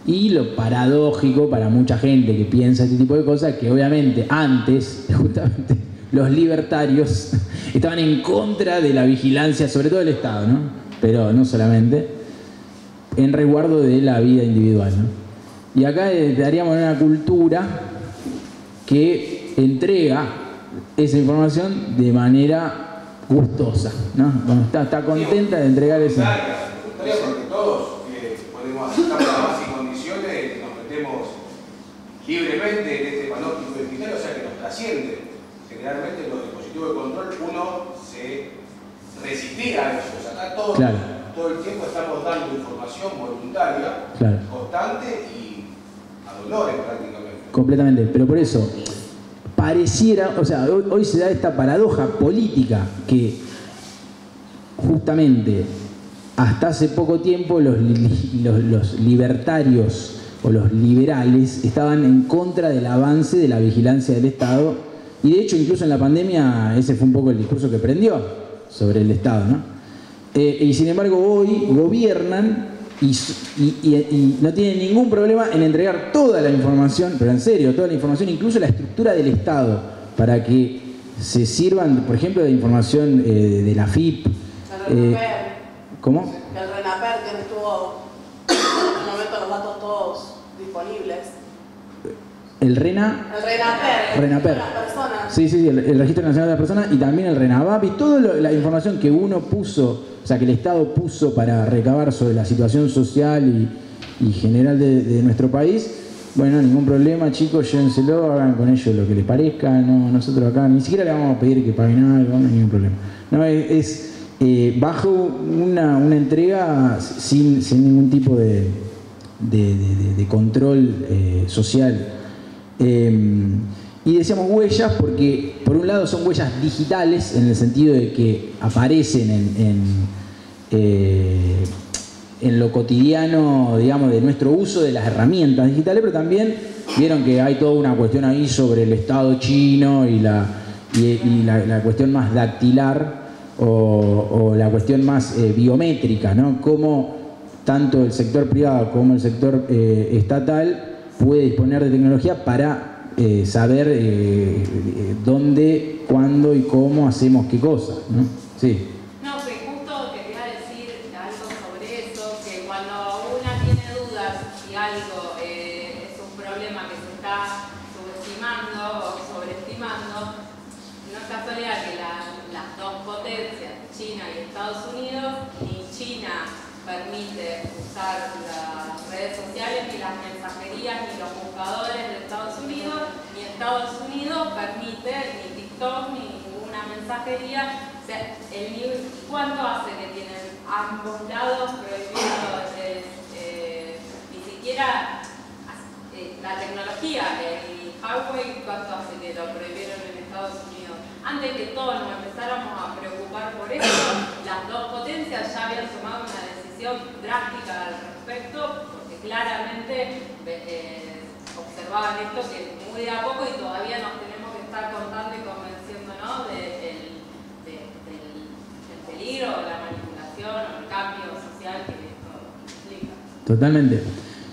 Y lo paradójico para mucha gente que piensa este tipo de cosas es que obviamente antes, justamente, los libertarios estaban en contra de la vigilancia, sobre todo del Estado, ¿no? Pero no solamente, en resguardo de la vida individual, ¿no? Y acá estaríamos en una cultura que entrega esa información de manera gustosa, ¿no? Bueno, está contenta de entregar eso. Porque todos podemos aceptar las bases y condiciones, nos metemos libremente en este panóptico digital, o sea que nos trasciende. Generalmente en los dispositivos de control uno se resistía a eso. O sea, acá todo el tiempo estamos dando información voluntaria, constante y a dolores prácticamente. Completamente, pero por eso pareciera, o sea, hoy se da esta paradoja política que justamente hasta hace poco tiempo los libertarios o los liberales estaban en contra del avance de la vigilancia del Estado Y de hecho, incluso en la pandemia, ese fue un poco el discurso que prendió sobre el Estado, ¿no? Y sin embargo, hoy gobiernan y no tienen ningún problema en entregar toda la información, pero en serio, toda la información, incluso la estructura del Estado, para que se sirvan, por ejemplo, de información de la FIP. ¿Cómo? El RENAPER, que estuvo en un momento los datos todos disponibles. El RENAPER. Las personas. Sí, el Registro Nacional de las Personas y también el RENAVAP y toda la información que uno puso, o sea, que el Estado puso para recabar sobre la situación social y general de nuestro país. Bueno, ningún problema, chicos, llévenselo, hagan con ellos lo que les parezca. No, nosotros acá ni siquiera le vamos a pedir que paguen algo, no hay ningún problema. No, es bajo una entrega sin ningún tipo de control social. Y decíamos huellas porque, por un lado, son huellas digitales en el sentido de que aparecen en lo cotidiano, digamos, de nuestro uso de las herramientas digitales, pero también vieron que hay toda una cuestión ahí sobre el Estado chino y la cuestión más dactilar o la cuestión más biométrica, ¿no? Cómo tanto el sector privado como el sector estatal puede disponer de tecnología para saber dónde, cuándo y cómo hacemos qué cosas, ¿no? Sí. No, que justo quería decir algo sobre eso, que cuando una tiene dudas si algo es un problema que se está subestimando o sobreestimando, no es casualidad que las dos potencias, China y Estados Unidos, ni China permite usar las redes sociales, ni las mensajerías, ni los buscadores de Estados Unidos, ni Estados Unidos permite ni TikTok, ni ninguna mensajería. O sea, ¿cuánto hace que tienen ambos lados prohibido? Ni siquiera la tecnología, el Huawei, ¿cuánto hace que lo prohibieron en Estados Unidos? Antes que todos nos empezáramos a preocupar por eso, las dos potencias ya habían tomado una decisión drástica al respecto, porque claramente observaban esto que muy de a poco y todavía nos tenemos que estar contando y convenciéndonos del peligro, la manipulación o el cambio social que esto implica. Totalmente.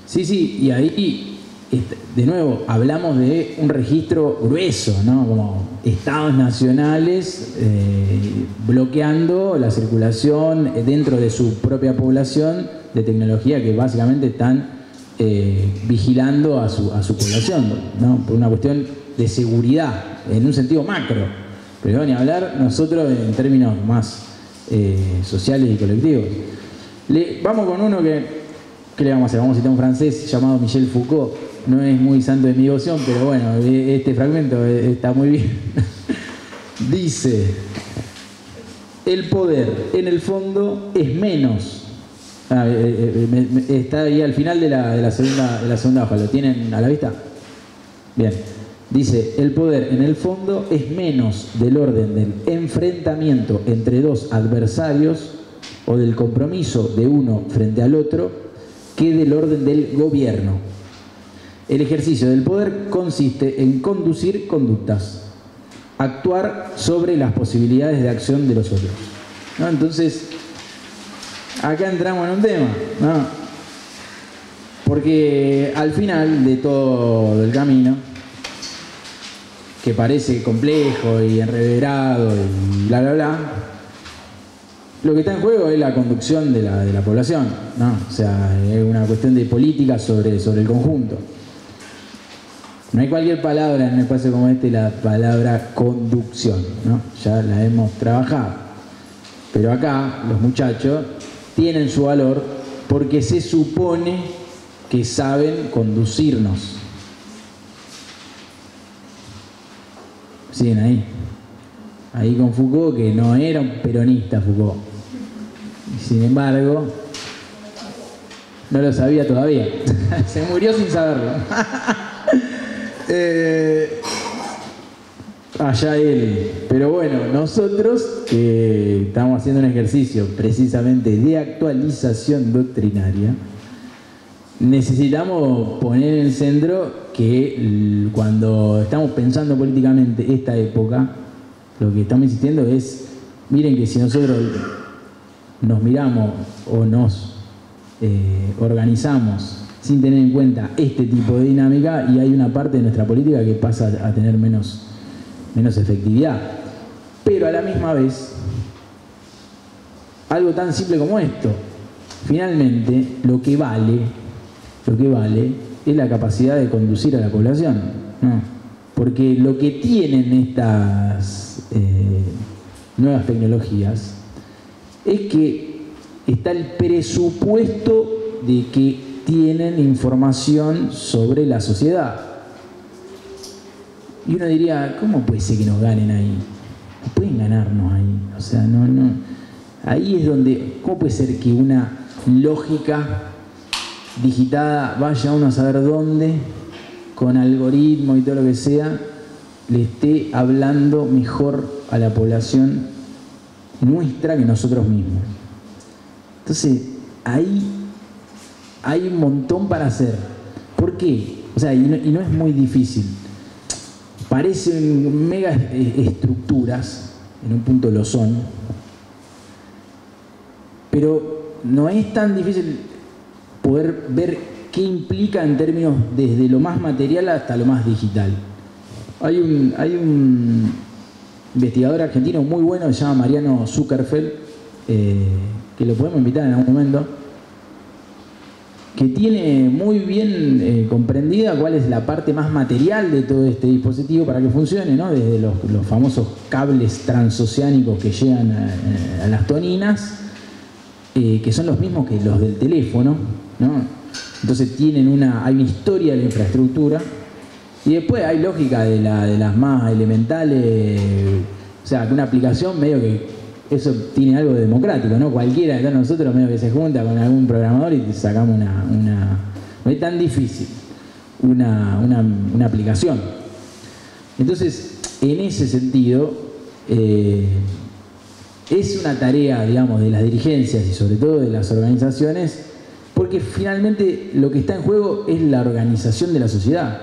Sí, y ahí, de nuevo, hablamos de un registro grueso, ¿no? Como estados nacionales bloqueando la circulación dentro de su propia población de tecnología que básicamente están vigilando a su población, ¿no? Por una cuestión de seguridad, en un sentido macro. Pero ni hablar nosotros en términos más sociales y colectivos. Vamos con uno que le vamos a hacer? Vamos a citar un francés llamado Michel Foucault. No es muy santo de mi devoción, pero bueno, este fragmento está muy bien. Dice: el poder, en el fondo, es menos. Está ahí al final de la segunda hoja. ¿Lo tienen a la vista? Bien. Dice: el poder, en el fondo, es menos del orden del enfrentamiento entre dos adversarios o del compromiso de uno frente al otro que del orden del gobierno. El ejercicio del poder consiste en conducir conductas, actuar sobre las posibilidades de acción de los otros, ¿no? Entonces, acá entramos en un tema, ¿no? Porque al final de todo el camino, que parece complejo y enreverado y bla bla bla, lo que está en juego es la conducción de la población, ¿no? O sea, es una cuestión de política sobre el conjunto. No hay cualquier palabra en un espacio como este, la palabra conducción, ¿no? Ya la hemos trabajado. Pero acá los muchachos tienen su valor porque se supone que saben conducirnos. Siguen ahí. Ahí con Foucault, que no era un peronista Foucault. Y sin embargo, no lo sabía todavía. Se murió sin saberlo. Allá él. Pero bueno, nosotros que estamos haciendo un ejercicio precisamente de actualización doctrinaria, necesitamos poner en el centro que cuando estamos pensando políticamente esta época, lo que estamos insistiendo es, miren que si nosotros nos miramos o nos organizamos sin tener en cuenta este tipo de dinámica, y hay una parte de nuestra política que pasa a tener menos efectividad. Pero a la misma vez, algo tan simple como esto, finalmente lo que vale es la capacidad de conducir a la población, ¿no? Porque lo que tienen estas nuevas tecnologías es que está el presupuesto de que tienen información sobre la sociedad. Y uno diría, ¿cómo puede ser que nos ganen ahí? No pueden ganarnos ahí. O sea, no. Ahí es donde, ¿cómo puede ser que una lógica digitada vaya uno a saber dónde, con algoritmo y todo lo que sea, le esté hablando mejor a la población nuestra que nosotros mismos? Entonces, ahí hay un montón para hacer. ¿Por qué? O sea, y no es muy difícil. Parecen mega estructuras, en un punto lo son, pero no es tan difícil poder ver qué implica en términos desde lo más material hasta lo más digital. Hay un investigador argentino muy bueno que se llama Mariano Zuckerfeld, que lo podemos invitar en algún momento, que tiene muy bien comprendida cuál es la parte más material de todo este dispositivo para que funcione, ¿no? Desde los famosos cables transoceánicos que llegan a las toninas, que son los mismos que los del teléfono, ¿no? Entonces hay una historia de la infraestructura, y después hay lógica de las más elementales, o sea, que una aplicación medio que eso tiene algo de democrático, ¿no? Cualquiera de nosotros medio que se junta con algún programador y sacamos no es tan difícil una aplicación. Entonces, en ese sentido, es una tarea, digamos, de las dirigencias y sobre todo de las organizaciones, porque finalmente lo que está en juego es la organización de la sociedad.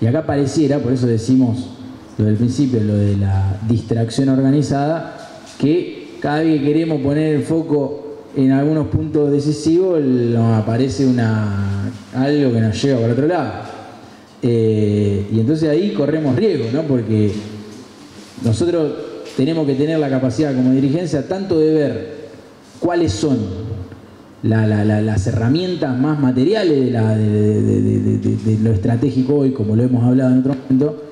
Y acá pareciera, por eso decimos lo del principio, lo de la distracción organizada, que cada vez que queremos poner el foco en algunos puntos decisivos, nos aparece algo que nos lleva para otro lado. Y entonces ahí corremos riesgo, ¿no? Porque nosotros tenemos que tener la capacidad como dirigencia tanto de ver cuáles son las herramientas más materiales de lo estratégico hoy, como lo hemos hablado en otro momento,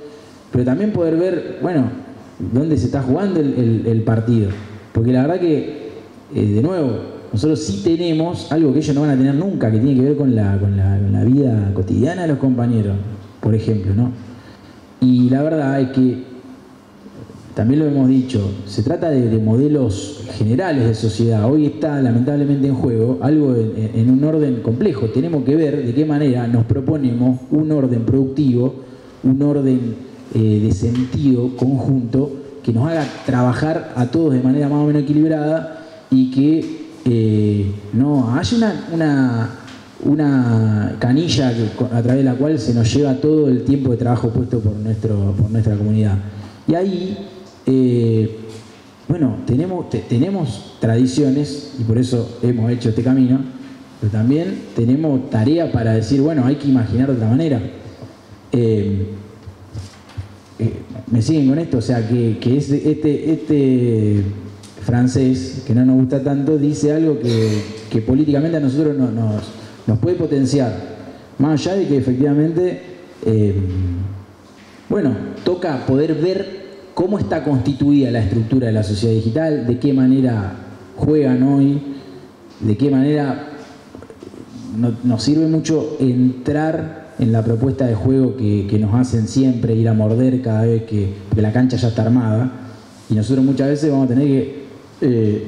pero también poder ver, bueno, dónde se está jugando el partido. Porque la verdad que, de nuevo, nosotros sí tenemos algo que ellos no van a tener nunca, que tiene que ver con la vida cotidiana de los compañeros, por ejemplo, ¿no? Y la verdad es que, también lo hemos dicho, se trata de modelos generales de sociedad. Hoy está lamentablemente en juego algo en un orden complejo. Tenemos que ver de qué manera nos proponemos un orden productivo, un orden de sentido conjunto que nos haga trabajar a todos de manera más o menos equilibrada y que no haya una canilla a través de la cual se nos lleva todo el tiempo de trabajo puesto por nuestra comunidad. Y ahí, bueno, tenemos tradiciones y por eso hemos hecho este camino, pero también tenemos tarea para decir, bueno, hay que imaginar de otra manera. ¿Me siguen con esto? O sea, que este francés, que no nos gusta tanto, dice algo que políticamente a nosotros nos puede potenciar. Más allá de que efectivamente, bueno, toca poder ver cómo está constituida la estructura de la sociedad digital, de qué manera juegan hoy, de qué manera nos sirve mucho entrar en la propuesta de juego que nos hacen siempre, ir a morder cada vez que la cancha ya está armada, y nosotros muchas veces vamos a tener que,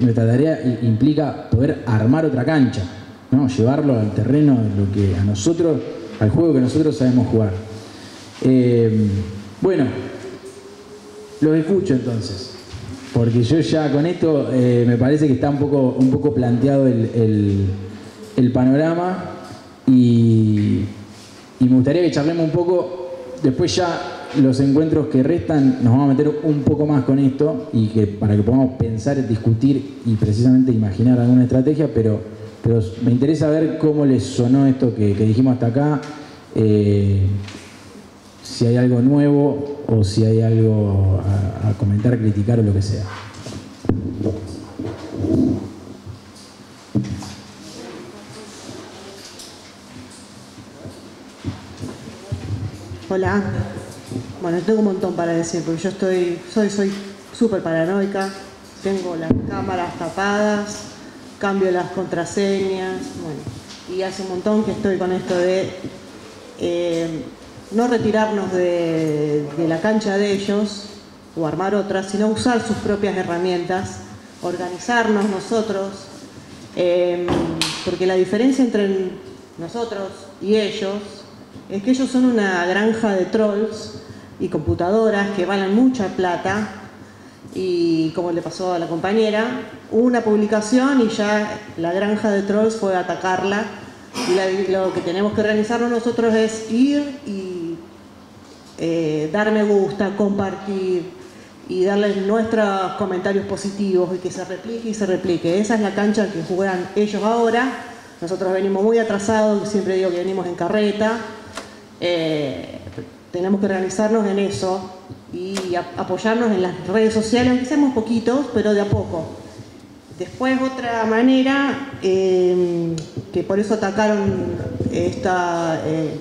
nuestra tarea implica poder armar otra cancha, ¿no? Llevarlo al terreno al juego que nosotros sabemos jugar. Bueno, los escucho entonces, porque yo ya con esto me parece que está un poco planteado el panorama. Y me gustaría que charlemos un poco, después ya los encuentros que restan nos vamos a meter un poco más con esto y que para que podamos pensar, discutir y precisamente imaginar alguna estrategia, pero me interesa ver cómo les sonó esto que dijimos hasta acá, si hay algo nuevo o si hay algo a comentar, criticar o lo que sea. Hola. Bueno, tengo un montón para decir, porque yo soy súper paranoica, tengo las cámaras tapadas, cambio las contraseñas, bueno, y hace un montón que estoy con esto de no retirarnos de la cancha de ellos o armar otras, sino usar sus propias herramientas, organizarnos nosotros, porque la diferencia entre nosotros y ellos es que ellos son una granja de trolls y computadoras que valen mucha plata, y como le pasó a la compañera, hubo una publicación y ya la granja de trolls fue a atacarla, y lo que tenemos que realizarnos nosotros es ir y dar me gusta, compartir y darles nuestros comentarios positivos y que se replique y se replique. Esa es la cancha que juegan ellos ahora. Nosotros venimos muy atrasados, siempre digo que venimos en carreta. Tenemos que organizarnos en eso y apoyarnos en las redes sociales, aunque seamos poquitos, pero de a poco. Después otra manera, que por eso atacaron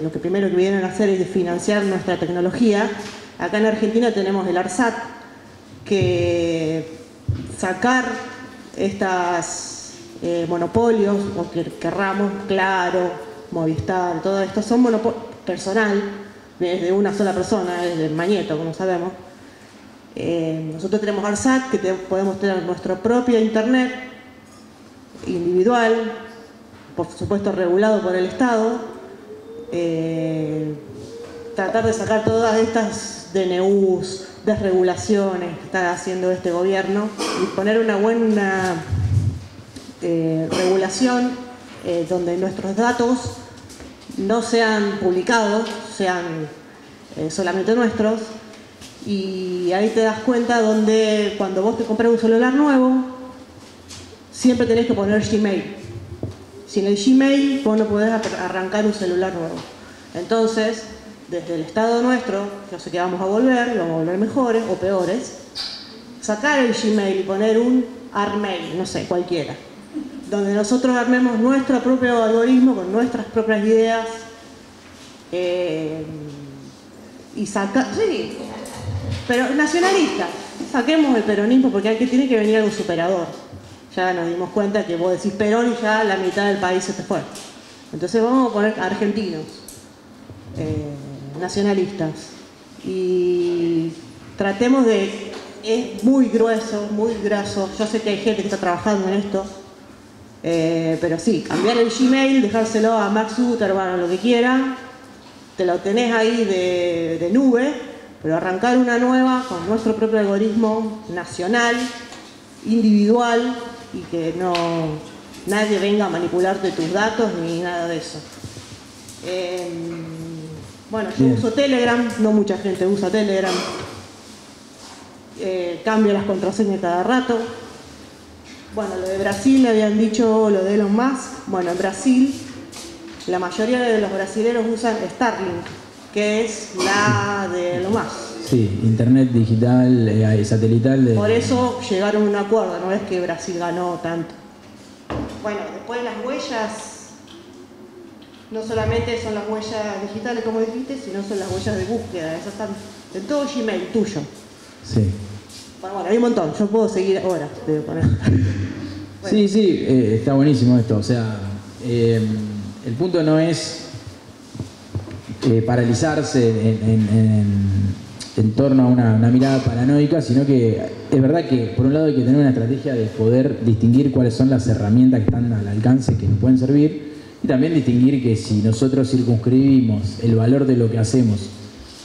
lo que primero que vinieron a hacer es financiar nuestra tecnología. Acá en Argentina tenemos el ARSAT, que sacar estos monopolios, o que querramos, Claro, Movistar, todo esto son monopolios personal, es de una sola persona, es de Mañeto, como sabemos. Nosotros tenemos ARSAT, que podemos tener nuestra propia internet individual, por supuesto regulado por el Estado, tratar de sacar todas estas DNUs, desregulaciones que está haciendo este gobierno y poner una buena regulación donde nuestros datos no sean publicados, sean solamente nuestros. Y ahí te das cuenta donde cuando vos te compras un celular nuevo, siempre tenés que poner Gmail. Sin el Gmail vos no podés arrancar un celular nuevo. Entonces, desde el estado nuestro, yo sé que vamos a volver mejores o peores, sacar el Gmail y poner un Armail, no sé, cualquiera, donde nosotros armemos nuestro propio algoritmo con nuestras propias ideas y sacar... Sí, pero nacionalistas, saquemos el peronismo porque aquí tiene que venir algo superador. Ya nos dimos cuenta que vos decís Perón y ya la mitad del país se te fue. Entonces vamos a poner argentinos, nacionalistas, y tratemos de... Es muy grueso, muy graso. Yo sé que hay gente que está trabajando en esto, pero sí, cambiar el Gmail, dejárselo a Mark Zuckerberg o lo que quiera, te lo tenés ahí de nube, pero arrancar una nueva con nuestro propio algoritmo nacional, individual, y que nadie venga a manipularte tus datos ni nada de eso. Bueno, yo uso Telegram, no mucha gente usa Telegram. Cambio las contraseñas cada rato. Bueno, lo de Brasil le habían dicho lo de Elon Musk. Bueno, en Brasil la mayoría de los brasileños usan Starlink, que es la de Elon Musk. Sí, internet digital, satelital. Por eso llegaron a un acuerdo, no es que Brasil ganó tanto. Bueno, después las huellas, no solamente son las huellas digitales como dijiste, sino son las huellas de búsqueda. Esas están en todo Gmail tuyo. Sí. Bueno, hay un montón, yo puedo seguir ahora. Bueno. Sí, está buenísimo esto. O sea, el punto no es paralizarse en torno a una mirada paranoica, sino que es verdad que por un lado hay que tener una estrategia de poder distinguir cuáles son las herramientas que están al alcance que nos pueden servir, y también distinguir que si nosotros circunscribimos el valor de lo que hacemos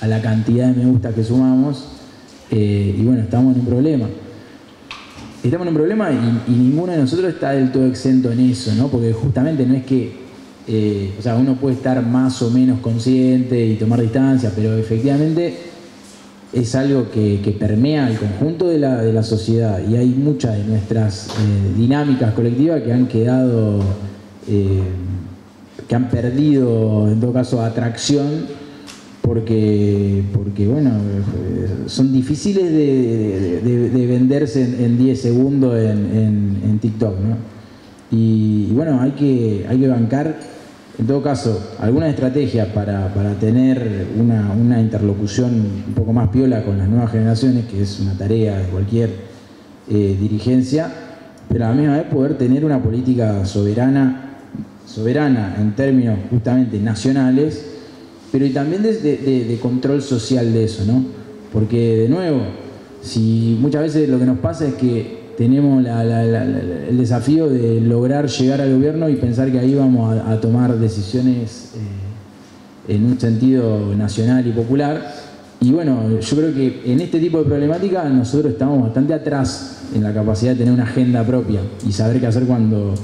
a la cantidad de me gusta que sumamos, y bueno, estamos en un problema. Estamos en un problema y ninguno de nosotros está del todo exento en eso, ¿no? Porque justamente no es que o sea, uno puede estar más o menos consciente y tomar distancia, pero efectivamente es algo que permea el conjunto de la sociedad, y hay muchas de nuestras dinámicas colectivas que han quedado, que han perdido en todo caso atracción, porque bueno, son difíciles de venderse en 10 segundos en TikTok, ¿no? Y bueno, hay que bancar, en todo caso, algunas estrategias para tener una interlocución un poco más piola con las nuevas generaciones, que es una tarea de cualquier dirigencia, pero a la misma vez poder tener una política soberana en términos justamente nacionales, pero y también de control social de eso, ¿no? Porque, de nuevo, si muchas veces lo que nos pasa es que tenemos el desafío de lograr llegar al gobierno y pensar que ahí vamos a tomar decisiones en un sentido nacional y popular. Y bueno, yo creo que en este tipo de problemática nosotros estamos bastante atrás en la capacidad de tener una agenda propia y saber qué hacer cuando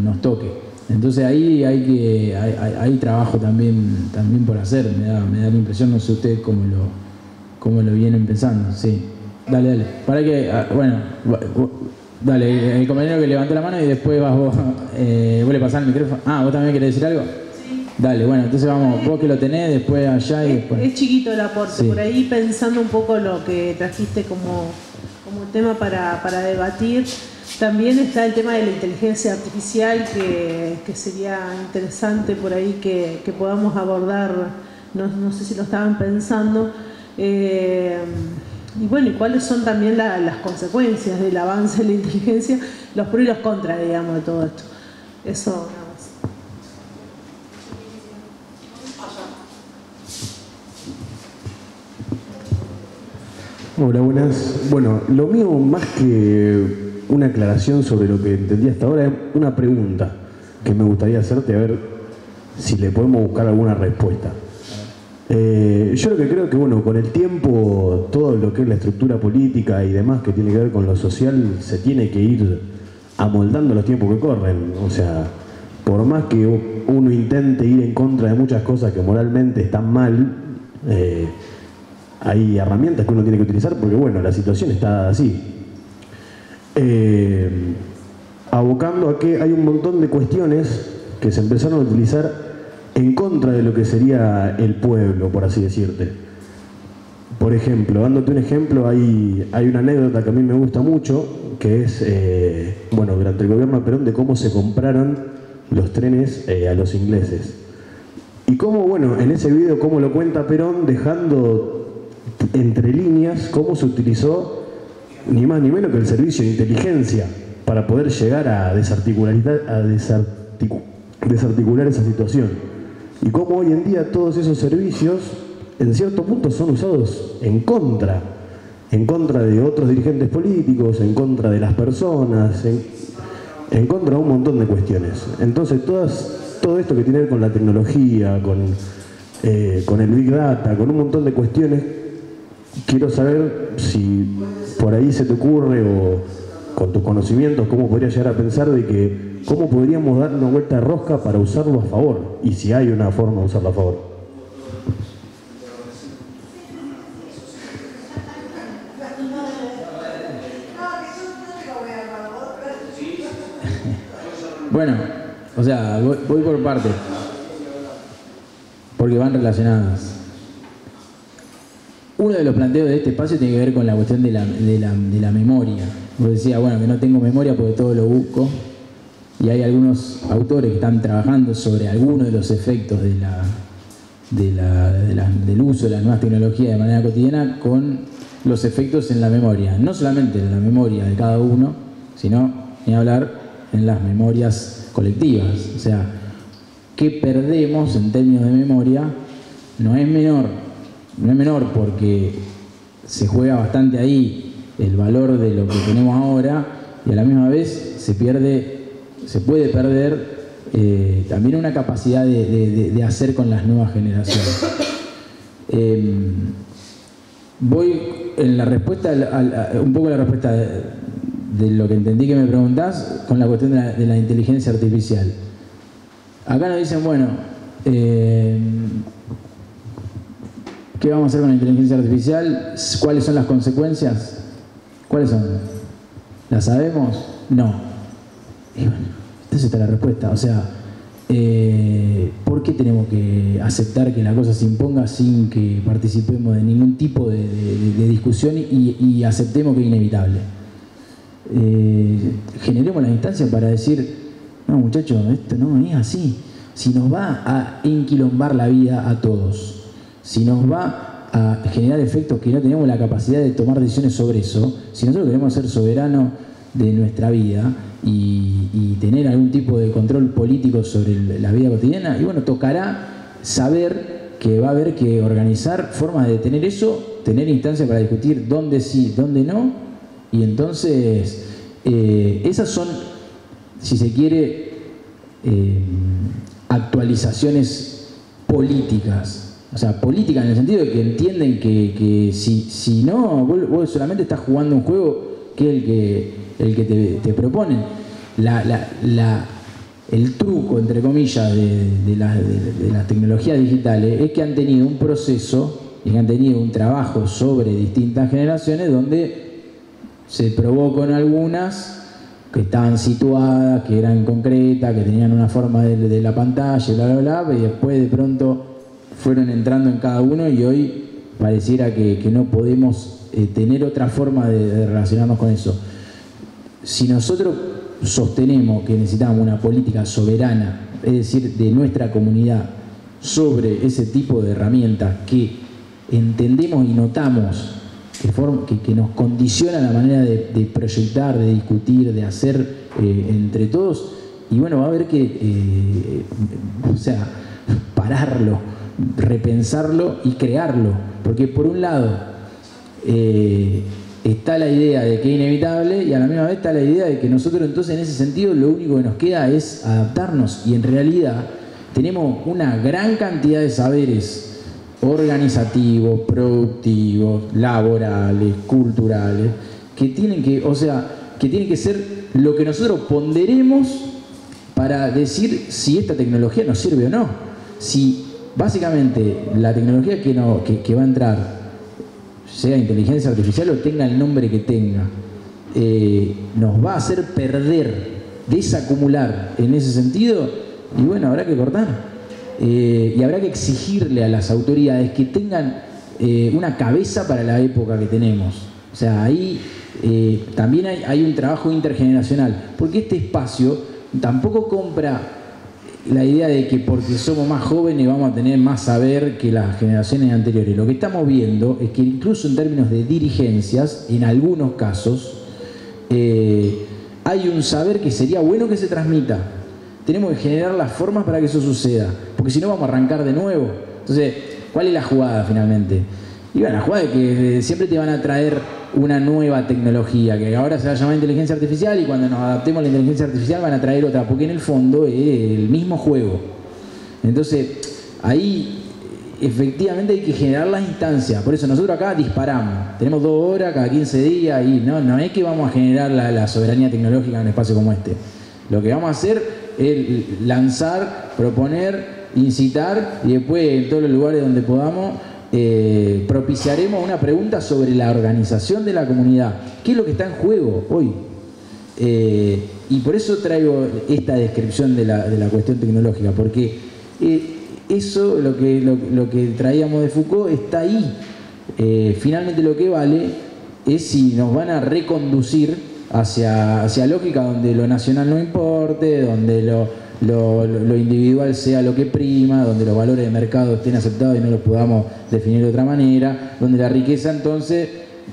nos toque. Entonces ahí hay trabajo también por hacer, me da la impresión, no sé ustedes cómo lo vienen pensando. Sí, dale. Para que, bueno, dale, el compañero que levantó la mano y después vas vos, vos le pasás el micrófono. Ah, ¿vos también querés decir algo? Sí. Dale, bueno, entonces vamos, vos que lo tenés, después allá y después. Es chiquito el aporte, Sí. Por ahí pensando un poco lo que trajiste como tema para debatir. También está el tema de la inteligencia artificial, que sería interesante por ahí que podamos abordar, no sé si lo estaban pensando, y bueno, y cuáles son también las consecuencias del avance de la inteligencia, los pros y los contras, digamos, de todo esto. Eso nada más. Hola, buenas. Bueno, lo mío más que una aclaración sobre lo que entendí hasta ahora es una pregunta que me gustaría hacerte, a ver si le podemos buscar alguna respuesta. Yo lo que creo que, bueno, con el tiempo, todo lo que es la estructura política y demás que tiene que ver con lo social, se tiene que ir amoldando los tiempos que corren. O sea, por más que uno intente ir en contra de muchas cosas que moralmente están mal, hay herramientas que uno tiene que utilizar porque, bueno, la situación está así. Abocando a que hay un montón de cuestiones que se empezaron a utilizar en contra de lo que sería el pueblo, por así decirte. Por ejemplo, dándote un ejemplo, hay una anécdota que a mí me gusta mucho, que es, bueno, durante el gobierno de Perón, de cómo se compraron los trenes a los ingleses. Y cómo, bueno, en ese video, cómo lo cuenta Perón, dejando entre líneas cómo se utilizó ni más ni menos que el servicio de inteligencia para poder llegar a desarticular esa situación. Y cómo hoy en día todos esos servicios, en cierto punto, son usados en contra de otros dirigentes políticos, en contra de las personas, en contra de un montón de cuestiones. Entonces, todo esto que tiene que ver con la tecnología, con el Big Data, con un montón de cuestiones, quiero saber si por ahí se te ocurre, o con tus conocimientos, cómo podrías llegar a pensar de que cómo podríamos dar una vuelta de rosca para usarlo a favor, y si hay una forma de usarlo a favor. Bueno, o sea, voy por partes, porque van relacionadas. Uno de los planteos de este espacio tiene que ver con la cuestión de la memoria. Yo decía, bueno, que no tengo memoria porque todo lo busco, y hay algunos autores que están trabajando sobre algunos de los efectos del uso de las nuevas tecnologías de manera cotidiana, con los efectos en la memoria. No solamente en la memoria de cada uno, sino, ni hablar, en las memorias colectivas. O sea, ¿qué perdemos en términos de memoria? No es menor porque se juega bastante ahí el valor de lo que tenemos ahora, y a la misma vez se puede perder también una capacidad de hacer con las nuevas generaciones. Voy en la respuesta, un poco la respuesta de lo que entendí que me preguntás, con la cuestión de la inteligencia artificial. Acá nos dicen, bueno, ¿qué vamos a hacer con la inteligencia artificial? ¿Cuáles son las consecuencias? ¿Cuáles son? ¿Las sabemos? No. Y bueno, entonces está la respuesta. O sea, ¿por qué tenemos que aceptar que la cosa se imponga sin que participemos de ningún tipo de discusión y aceptemos que es inevitable? Generemos las instancias para decir, no muchachos, esto no es así. Si nos va a enquilombar la vida a todos, si nos va a generar efectos que no tenemos la capacidad de tomar decisiones sobre eso, si nosotros queremos ser soberanos de nuestra vida y tener algún tipo de control político sobre la vida cotidiana, y bueno, tocará saber que va a haber que organizar formas de tener eso, tener instancias para discutir dónde sí, dónde no, y entonces esas son, si se quiere, actualizaciones políticas. O sea, políticas en el sentido de que entienden que si no, vos solamente estás jugando un juego que es el que te proponen. El truco, entre comillas, de las tecnologías digitales es que han tenido un proceso y que han tenido un trabajo sobre distintas generaciones donde se probó con algunas que estaban situadas, que eran concretas, que tenían una forma de la pantalla, bla, bla, bla, y después de pronto fueron entrando en cada uno y hoy pareciera que no podemos tener otra forma de relacionarnos con eso. Si nosotros sostenemos que necesitamos una política soberana, es decir, de nuestra comunidad, sobre ese tipo de herramientas que entendemos y notamos que nos condiciona la manera de proyectar, de discutir, de hacer entre todos, y bueno, va a haber que pararlo, repensarlo y crearlo, porque por un lado está la idea de que es inevitable y a la misma vez está la idea de que nosotros entonces en ese sentido lo único que nos queda es adaptarnos, y en realidad tenemos una gran cantidad de saberes organizativos, productivos, laborales, culturales, que tienen que ser lo que nosotros ponderemos para decir si esta tecnología nos sirve o no. Si básicamente la tecnología que va a entrar, sea inteligencia artificial o tenga el nombre que tenga, nos va a hacer perder, desacumular en ese sentido, y bueno, habrá que cortar. Y habrá que exigirle a las autoridades que tengan una cabeza para la época que tenemos. O sea, ahí también hay un trabajo intergeneracional, porque este espacio tampoco compra la idea de que porque somos más jóvenes vamos a tener más saber que las generaciones anteriores. Lo que estamos viendo es que incluso en términos de dirigencias, en algunos casos, hay un saber que sería bueno que se transmita. Tenemos que generar las formas para que eso suceda, porque si no vamos a arrancar de nuevo. Entonces, ¿cuál es la jugada finalmente? Y bueno, la jugada es que siempre te van a traer una nueva tecnología, que ahora se va a llamar inteligencia artificial, y cuando nos adaptemos a la inteligencia artificial van a traer otra, porque en el fondo es el mismo juego. Entonces, ahí efectivamente hay que generar las instancias. Por eso nosotros acá disparamos. Tenemos 2 horas cada 15 días y no es que vamos a generar la soberanía tecnológica en un espacio como este. Lo que vamos a hacer es lanzar, proponer, incitar, y después en todos los lugares donde podamos propiciaremos una pregunta sobre la organización de la comunidad. ¿Qué es lo que está en juego hoy? Y por eso traigo esta descripción de la cuestión tecnológica, porque eso, lo que traíamos de Foucault, está ahí. Finalmente lo que vale es si nos van a reconducir hacia lógica donde lo nacional no importe, donde lo individual sea lo que prima, donde los valores de mercado estén aceptados y no los podamos definir de otra manera, donde la riqueza entonces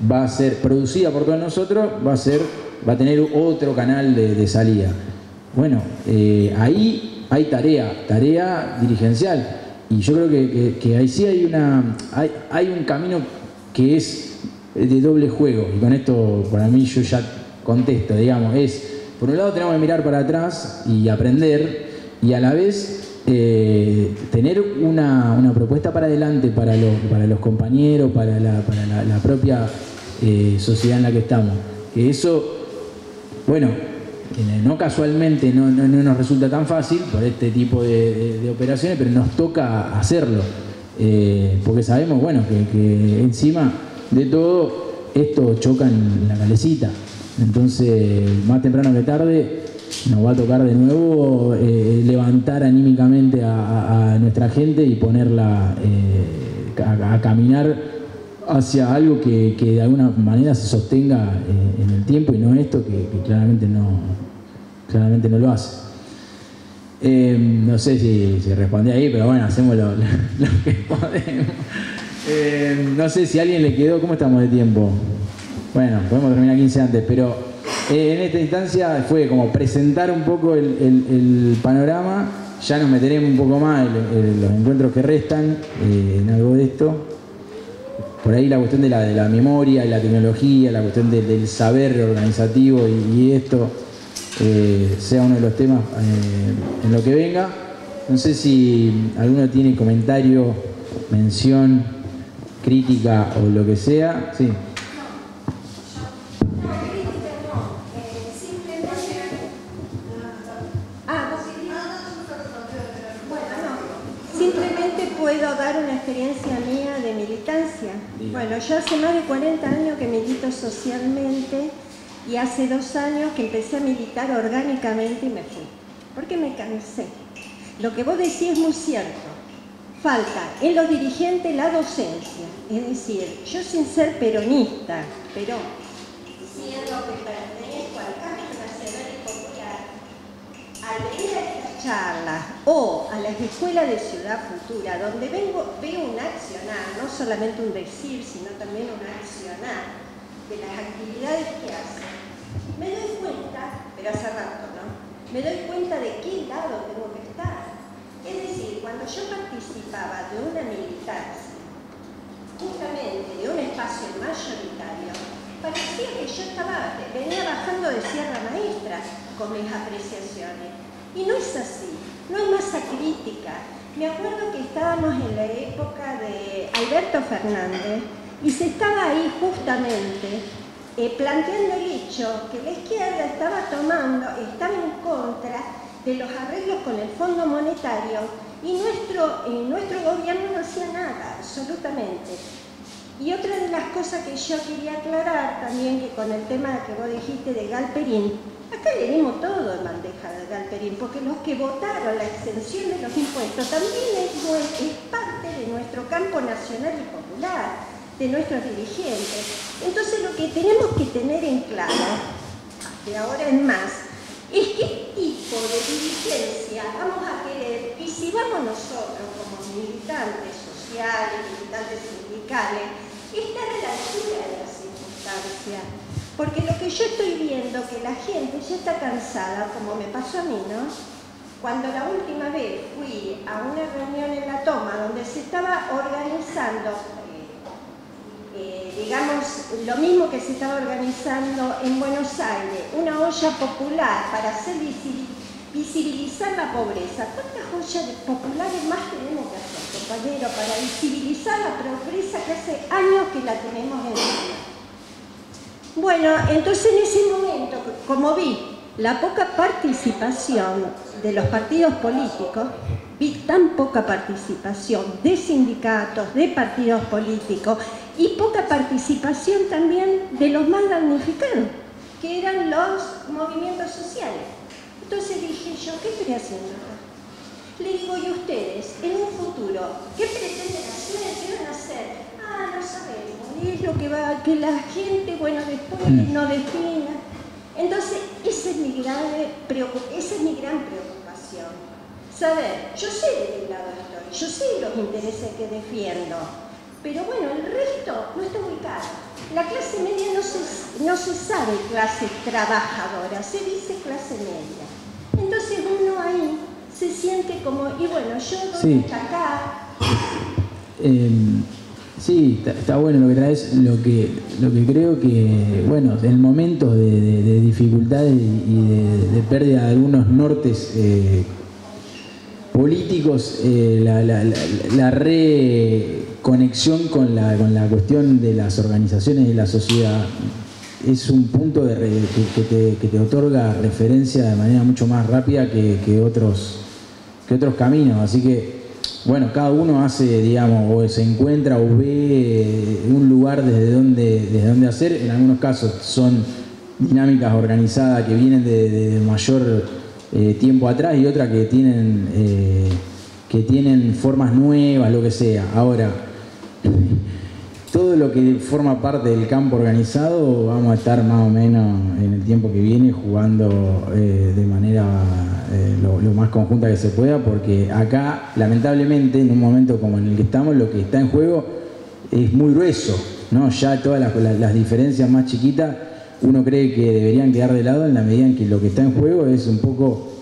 va a ser producida por todos nosotros, va a tener otro canal de salida. Bueno, ahí hay tarea dirigencial, y yo creo que ahí sí hay un camino que es de doble juego, y con esto para mí yo ya contesto, digamos, por un lado tenemos que mirar para atrás y aprender, y a la vez tener una propuesta para adelante para los compañeros, para la propia sociedad en la que estamos. Que eso, bueno, no casualmente no nos resulta tan fácil por este tipo de operaciones, pero nos toca hacerlo, porque sabemos, bueno, que encima de todo esto choca en la calecita, entonces más temprano que tarde nos va a tocar de nuevo levantar anímicamente a nuestra gente y ponerla a caminar hacia algo que de alguna manera se sostenga en el tiempo, y no esto que claramente no lo hace. No sé si respondí ahí, pero bueno, hacemos lo que podemos. No sé si a alguien le quedó. ¿Cómo estamos de tiempo? Bueno, podemos terminar 15 antes, pero en esta instancia fue como presentar un poco el panorama. Ya nos meteremos un poco más en los encuentros que restan en algo de esto. Por ahí la cuestión de la memoria y la tecnología, la cuestión del saber organizativo y esto sea uno de los temas en lo que venga. No sé si alguno tiene comentario, mención, crítica o lo que sea. Sí. Puedo dar una experiencia mía de militancia. Bueno, yo hace más de 40 años que milito socialmente y hace 2 años que empecé a militar orgánicamente y me fui, porque me cansé. Lo que vos decís es muy cierto. Falta en los dirigentes la docencia, es decir, yo sin ser peronista, pero siendo que pertenezco al campo nacional y popular, al venir a estas charlas o a las escuelas de Ciudad Futura, donde veo un accionar, no solamente un decir, sino también un accionar de las actividades que hacen, me doy cuenta, pero hace rato, ¿no? Me doy cuenta de qué lado tengo que estar. Es decir, cuando yo participaba de una militancia, justamente de un espacio mayoritario, parecía que yo venía bajando de Sierra Maestra con mis apreciaciones. Y no es así, no hay masa crítica. Me acuerdo que estábamos en la época de Alberto Fernández y se estaba ahí justamente planteando el hecho que la izquierda estaba en contra de los arreglos con el Fondo Monetario y nuestro gobierno no hacía nada, absolutamente. Y otra de las cosas que yo quería aclarar también, que con el tema que vos dijiste de Galperín, acá le dimos todo en bandeja de Galperín, porque los que votaron la exención de los impuestos también es parte de nuestro campo nacional y popular, de nuestros dirigentes. Entonces lo que tenemos que tener en claro, de ahora en más, es qué tipo de dirigencia vamos a querer, y si vamos nosotros como militantes sociales, militantes sindicales, estar a la altura de las circunstancias. Porque lo que yo estoy viendo, que la gente ya está cansada, como me pasó a mí, ¿no? Cuando la última vez fui a una reunión en La Toma, donde se estaba organizando, digamos, lo mismo que se estaba organizando en Buenos Aires, una olla popular para hacer visibilizar la pobreza. ¿Cuántas ollas populares más tenemos que hacer, compañero, para visibilizar la pobreza que hace años que la tenemos encima? Bueno, entonces en ese momento, como vi la poca participación de los partidos políticos, vi tan poca participación de sindicatos, de partidos políticos y poca participación también de los más damnificados, que eran los movimientos sociales. Entonces dije yo, ¿qué estoy haciendo acá? Le digo, ¿y ustedes, en un futuro, qué pretenden hacer? ¿Qué van a hacer? Ah, no sabemos, es lo que va, que la gente, bueno, después no defina. Entonces, esa es mi gran preocupación. Saber, yo sé de qué lado estoy, yo sé los intereses que defiendo, pero bueno, el resto no está muy claro. La clase media no se sabe clase trabajadora, se dice clase media. Entonces uno ahí se siente como, y bueno, yo doy hasta acá. Sí, está bueno lo que traes, lo que creo que, bueno, en momentos de dificultades y de pérdida de algunos nortes políticos, la reconexión con la cuestión de las organizaciones de la sociedad es un punto que te otorga referencia de manera mucho más rápida que otros caminos. Así que, bueno, cada uno hace, digamos, o se encuentra o ve un lugar desde donde hacer. En algunos casos son dinámicas organizadas que vienen de mayor tiempo atrás, y otras que tienen formas nuevas, lo que sea. Ahora, todo lo que forma parte del campo organizado, vamos a estar más o menos en el tiempo que viene jugando de manera lo más conjunta que se pueda, porque acá, lamentablemente, en un momento como en el que estamos, lo que está en juego es muy grueso, ¿no? Ya todas las diferencias más chiquitas uno cree que deberían quedar de lado en la medida en que lo que está en juego es un poco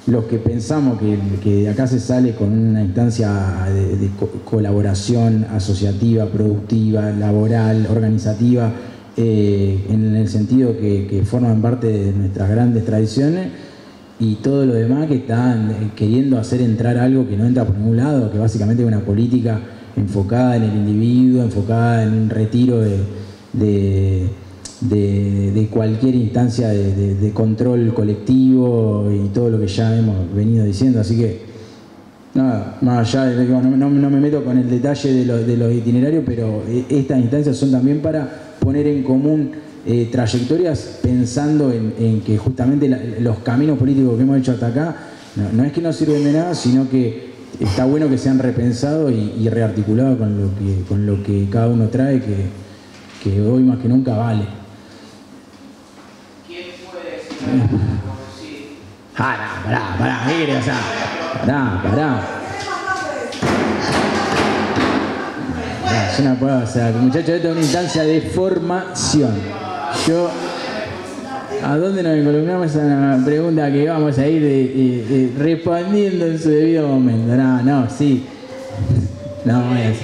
los que pensamos que de acá se sale con una instancia de colaboración asociativa, productiva, laboral, organizativa, en el sentido que forman parte de nuestras grandes tradiciones, y todo lo demás que están queriendo hacer entrar algo que no entra por ningún lado, que básicamente es una política enfocada en el individuo, enfocada en un retiro de cualquier instancia de control colectivo y todo lo que ya hemos venido diciendo. Así que, nada, más allá de, no me meto con el detalle de los itinerarios, pero estas instancias son también para poner en común trayectorias, pensando en que justamente los caminos políticos que hemos hecho hasta acá no es que no sirven de nada, sino que está bueno que sean repensados y rearticulados con lo que cada uno trae, que hoy más que nunca vale. ¿Quién puede decir algo así? Pará, ¿qué querés? O sea, pará. Yo no puedo, o sea, muchachos, esto es una instancia de formación. ¿A dónde nos involucramos? A una pregunta que vamos a ir respondiendo en su debido momento. Sí. No es.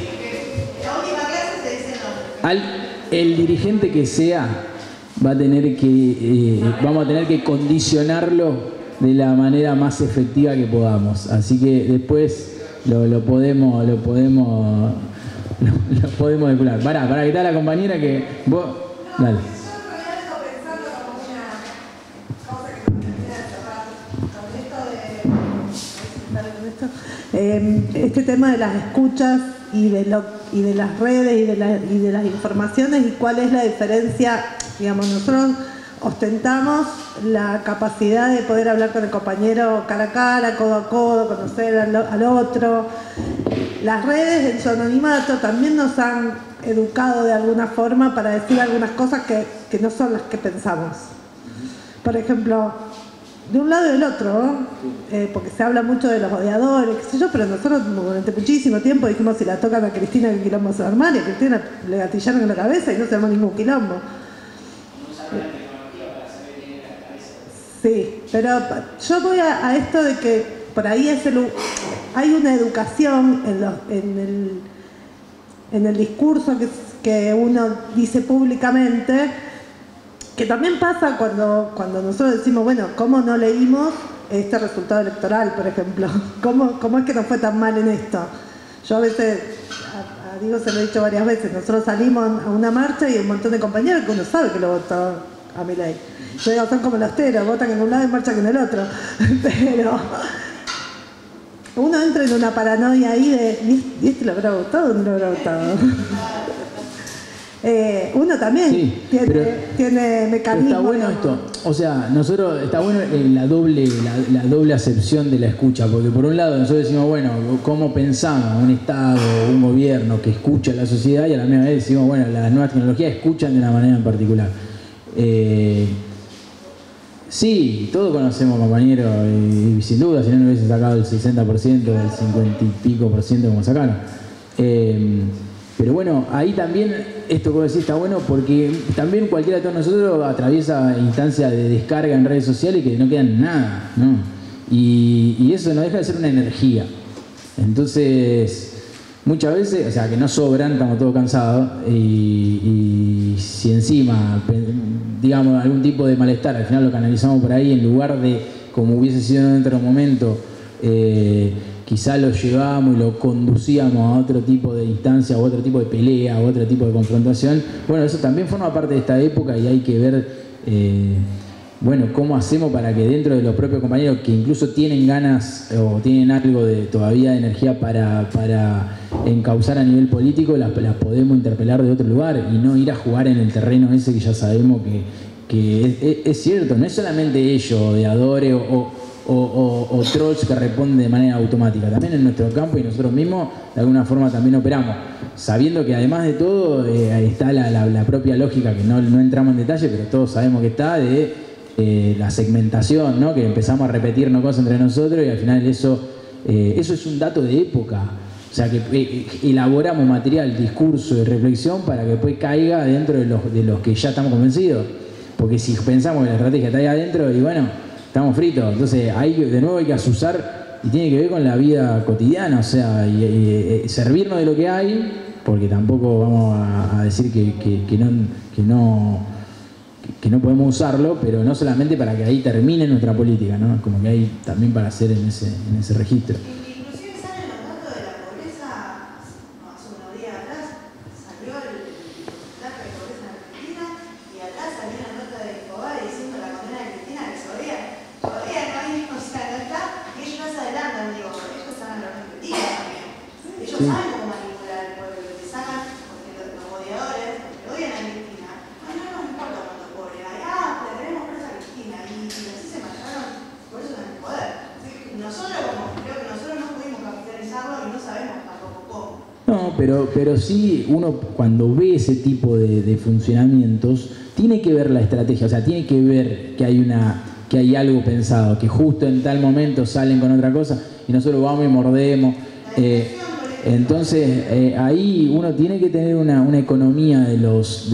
El dirigente que sea va a tener que, vamos a tener que condicionarlo de la manera más efectiva que podamos. Así que después lo podemos vincular. Pará, que está la compañera que vos. Dale. Este tema de las escuchas y de las redes y de las informaciones, y cuál es la diferencia. Digamos, nosotros ostentamos la capacidad de poder hablar con el compañero cara a cara, codo a codo, conocer al otro. Las redes en su anonimato también nos han educado de alguna forma para decir algunas cosas que no son las que pensamos. Por ejemplo, de un lado y del otro, porque se habla mucho de los odiadores, qué sé yo, pero nosotros durante muchísimo tiempo dijimos: si la tocan a Cristina, que quilombo se va a armar, y a Cristina le gatillaron en la cabeza y no se armó ningún quilombo. Sí, pero yo voy a esto de que por ahí hay una educación en el discurso que uno dice públicamente, que también pasa cuando nosotros decimos: bueno, ¿cómo no leímos este resultado electoral, por ejemplo? ¿Cómo es que nos fue tan mal en esto? Yo a veces, a Diego se lo he dicho varias veces, nosotros salimos a una marcha y hay un montón de compañeros que uno sabe que lo votó a Milei. Yo digo, son como los teros, votan en un lado y marchan en el otro. Pero uno entra en una paranoia ahí de: ¿y este lo habrá votado o no lo habrá votado? Uno también sí, tiene mecanismos. Está bueno esto, o sea, nosotros está bueno la doble acepción de la escucha, porque por un lado nosotros decimos: bueno, ¿cómo pensamos un Estado, un gobierno que escucha a la sociedad? Y a la misma vez decimos: bueno, las nuevas tecnologías escuchan de una manera en particular. Sí, todos conocemos, compañeros, y sin duda, si no hubiese sacado el 60%, el 50 y pico por ciento como sacaron. Pero bueno, ahí también, esto que vos decís está bueno, porque también cualquiera de todos nosotros atraviesa instancias de descarga en redes sociales que no quedan nada, ¿no? Y eso no deja de ser una energía. Entonces, muchas veces, o sea, que no sobran, estamos todos cansados, y si encima, digamos, algún tipo de malestar, al final lo canalizamos por ahí, en lugar de, como hubiese sido en otro momento, quizá lo llevábamos y lo conducíamos a otro tipo de instancia, o otro tipo de pelea, o otro tipo de confrontación. Bueno, eso también forma parte de esta época y hay que ver, bueno, cómo hacemos para que dentro de los propios compañeros que incluso tienen ganas o tienen algo de todavía de energía para encauzar a nivel político, las podemos interpelar de otro lugar y no ir a jugar en el terreno ese que ya sabemos que es cierto, no es solamente ellos, odiadores o trolls que responden de manera automática, también en nuestro campo y nosotros mismos de alguna forma también operamos, sabiendo que además de todo ahí está la propia lógica, que no entramos en detalle, pero todos sabemos que está, de la segmentación, ¿no? Que empezamos a repetirnos cosas entre nosotros y al final eso es un dato de época. O sea que elaboramos material, discurso y reflexión para que después caiga dentro de los que ya estamos convencidos. Porque si pensamos que la estrategia está ahí adentro, y bueno, estamos fritos. Entonces ahí de nuevo hay que asusar y tiene que ver con la vida cotidiana, o sea, y servirnos de lo que hay, porque tampoco vamos a decir que no podemos usarlo, pero no solamente para que ahí termine nuestra política, ¿no? Como que hay también para hacer en ese registro. Inclusive salen los datos de la pobreza, hace unos días atrás salió el porcentaje de pobreza en Argentina y atrás salió una nota de Escobar diciendo la condena de Cristina que todavía no hay, o sea, no está, y ellos no se adelantan, digo, ellos saben la perspectiva también. Ellos saben cómo manipular el pueblo, lo que sacan, porque los odiadores, porque odian a Cristina, no nos importa cuánto pobre hay, pero tenemos presa a Cristina, y así se marcharon por eso en el poder. Nosotros, creo que nosotros no pudimos capitalizarlo y no sabemos tampoco cómo. No, pero sí uno cuando ve ese tipo de funcionamientos tiene que ver la estrategia, o sea, tiene que ver que hay algo pensado, que justo en tal momento salen con otra cosa y nosotros vamos y mordemos. Entonces ahí uno tiene que tener una economía de los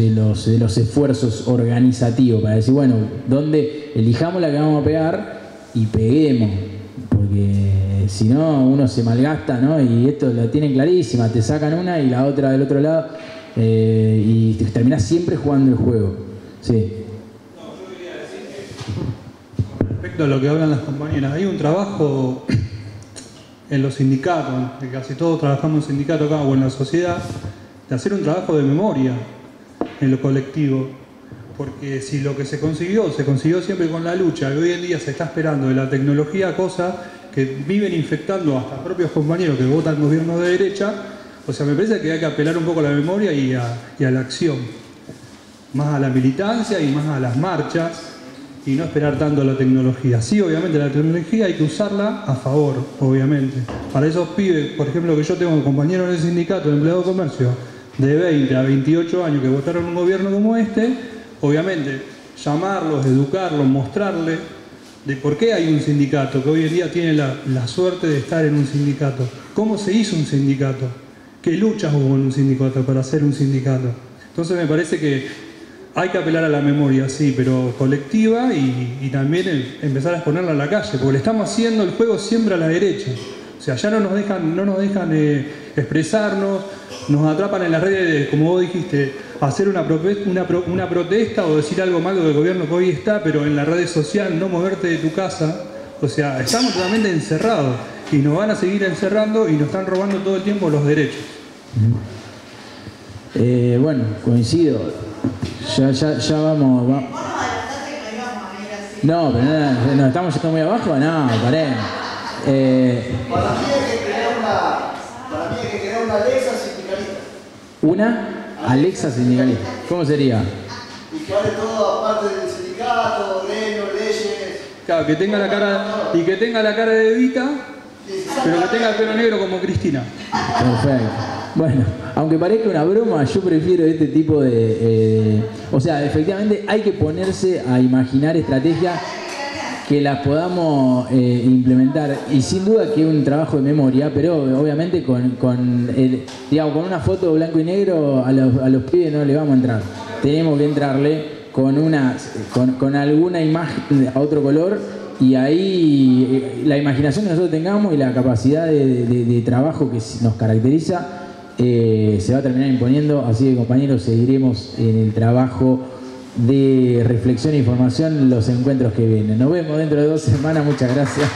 esfuerzos organizativos para decir, bueno, donde elijamos la que vamos a pegar y peguemos, porque si no uno se malgasta, ¿no? Y esto lo tienen clarísima, te sacan una y la otra del otro lado y terminás siempre jugando el juego. Sí. No, yo quería decir que con respecto a lo que hablan las compañeras, hay un trabajo en los sindicatos, que casi todos trabajamos en sindicatos acá o en la sociedad, de hacer un trabajo de memoria en lo colectivo. Porque si lo que se consiguió siempre con la lucha, que hoy en día se está esperando de la tecnología, cosas que viven infectando hasta propios compañeros que votan gobiernos de derecha, o sea, me parece que hay que apelar un poco a la memoria y a la acción. Más a la militancia y más a las marchas, y no esperar tanto a la tecnología. Sí, obviamente la tecnología hay que usarla a favor, obviamente. Para esos pibes, por ejemplo, que yo tengo compañeros en el sindicato de empleados de comercio de 20 a 28 años que votaron un gobierno como este, obviamente llamarlos, educarlos, mostrarles de por qué hay un sindicato, que hoy en día tiene la suerte de estar en un sindicato. ¿Cómo se hizo un sindicato? ¿Qué luchas hubo en un sindicato para hacer un sindicato? Entonces me parece que hay que apelar a la memoria, sí, pero colectiva y también empezar a exponerla a la calle, porque le estamos haciendo el juego siempre a la derecha. O sea, ya no nos dejan expresarnos, nos atrapan en las redes, como vos dijiste, hacer una protesta o decir algo malo del gobierno que hoy está, pero en la red social no moverte de tu casa. O sea, estamos totalmente encerrados y nos van a seguir encerrando y nos están robando todo el tiempo los derechos. Bueno, coincido. Ya vamos. No, pero no, estamos yendo muy abajo, no, paremos. Para mí hay que crear una Alexa sindicalista. ¿Una Alexa sindicalista? ¿Cómo sería? Y que hable todo aparte del sindicato, gremios, leyes. Claro, que tenga la cara de Evita, pero que tenga el pelo negro como Cristina. Perfecto. Bueno, aunque parezca una broma, yo prefiero este tipo de... o sea, efectivamente hay que ponerse a imaginar estrategias que las podamos implementar. Y sin duda que es un trabajo de memoria, pero obviamente con una foto blanco y negro a los pibes no le vamos a entrar. Tenemos que entrarle con alguna imagen a otro color, y ahí la imaginación que nosotros tengamos y la capacidad de trabajo que nos caracteriza se va a terminar imponiendo. Así que, compañeros, seguiremos en el trabajo de reflexión e información en los encuentros que vienen. Nos vemos dentro de 2 semanas. Muchas gracias.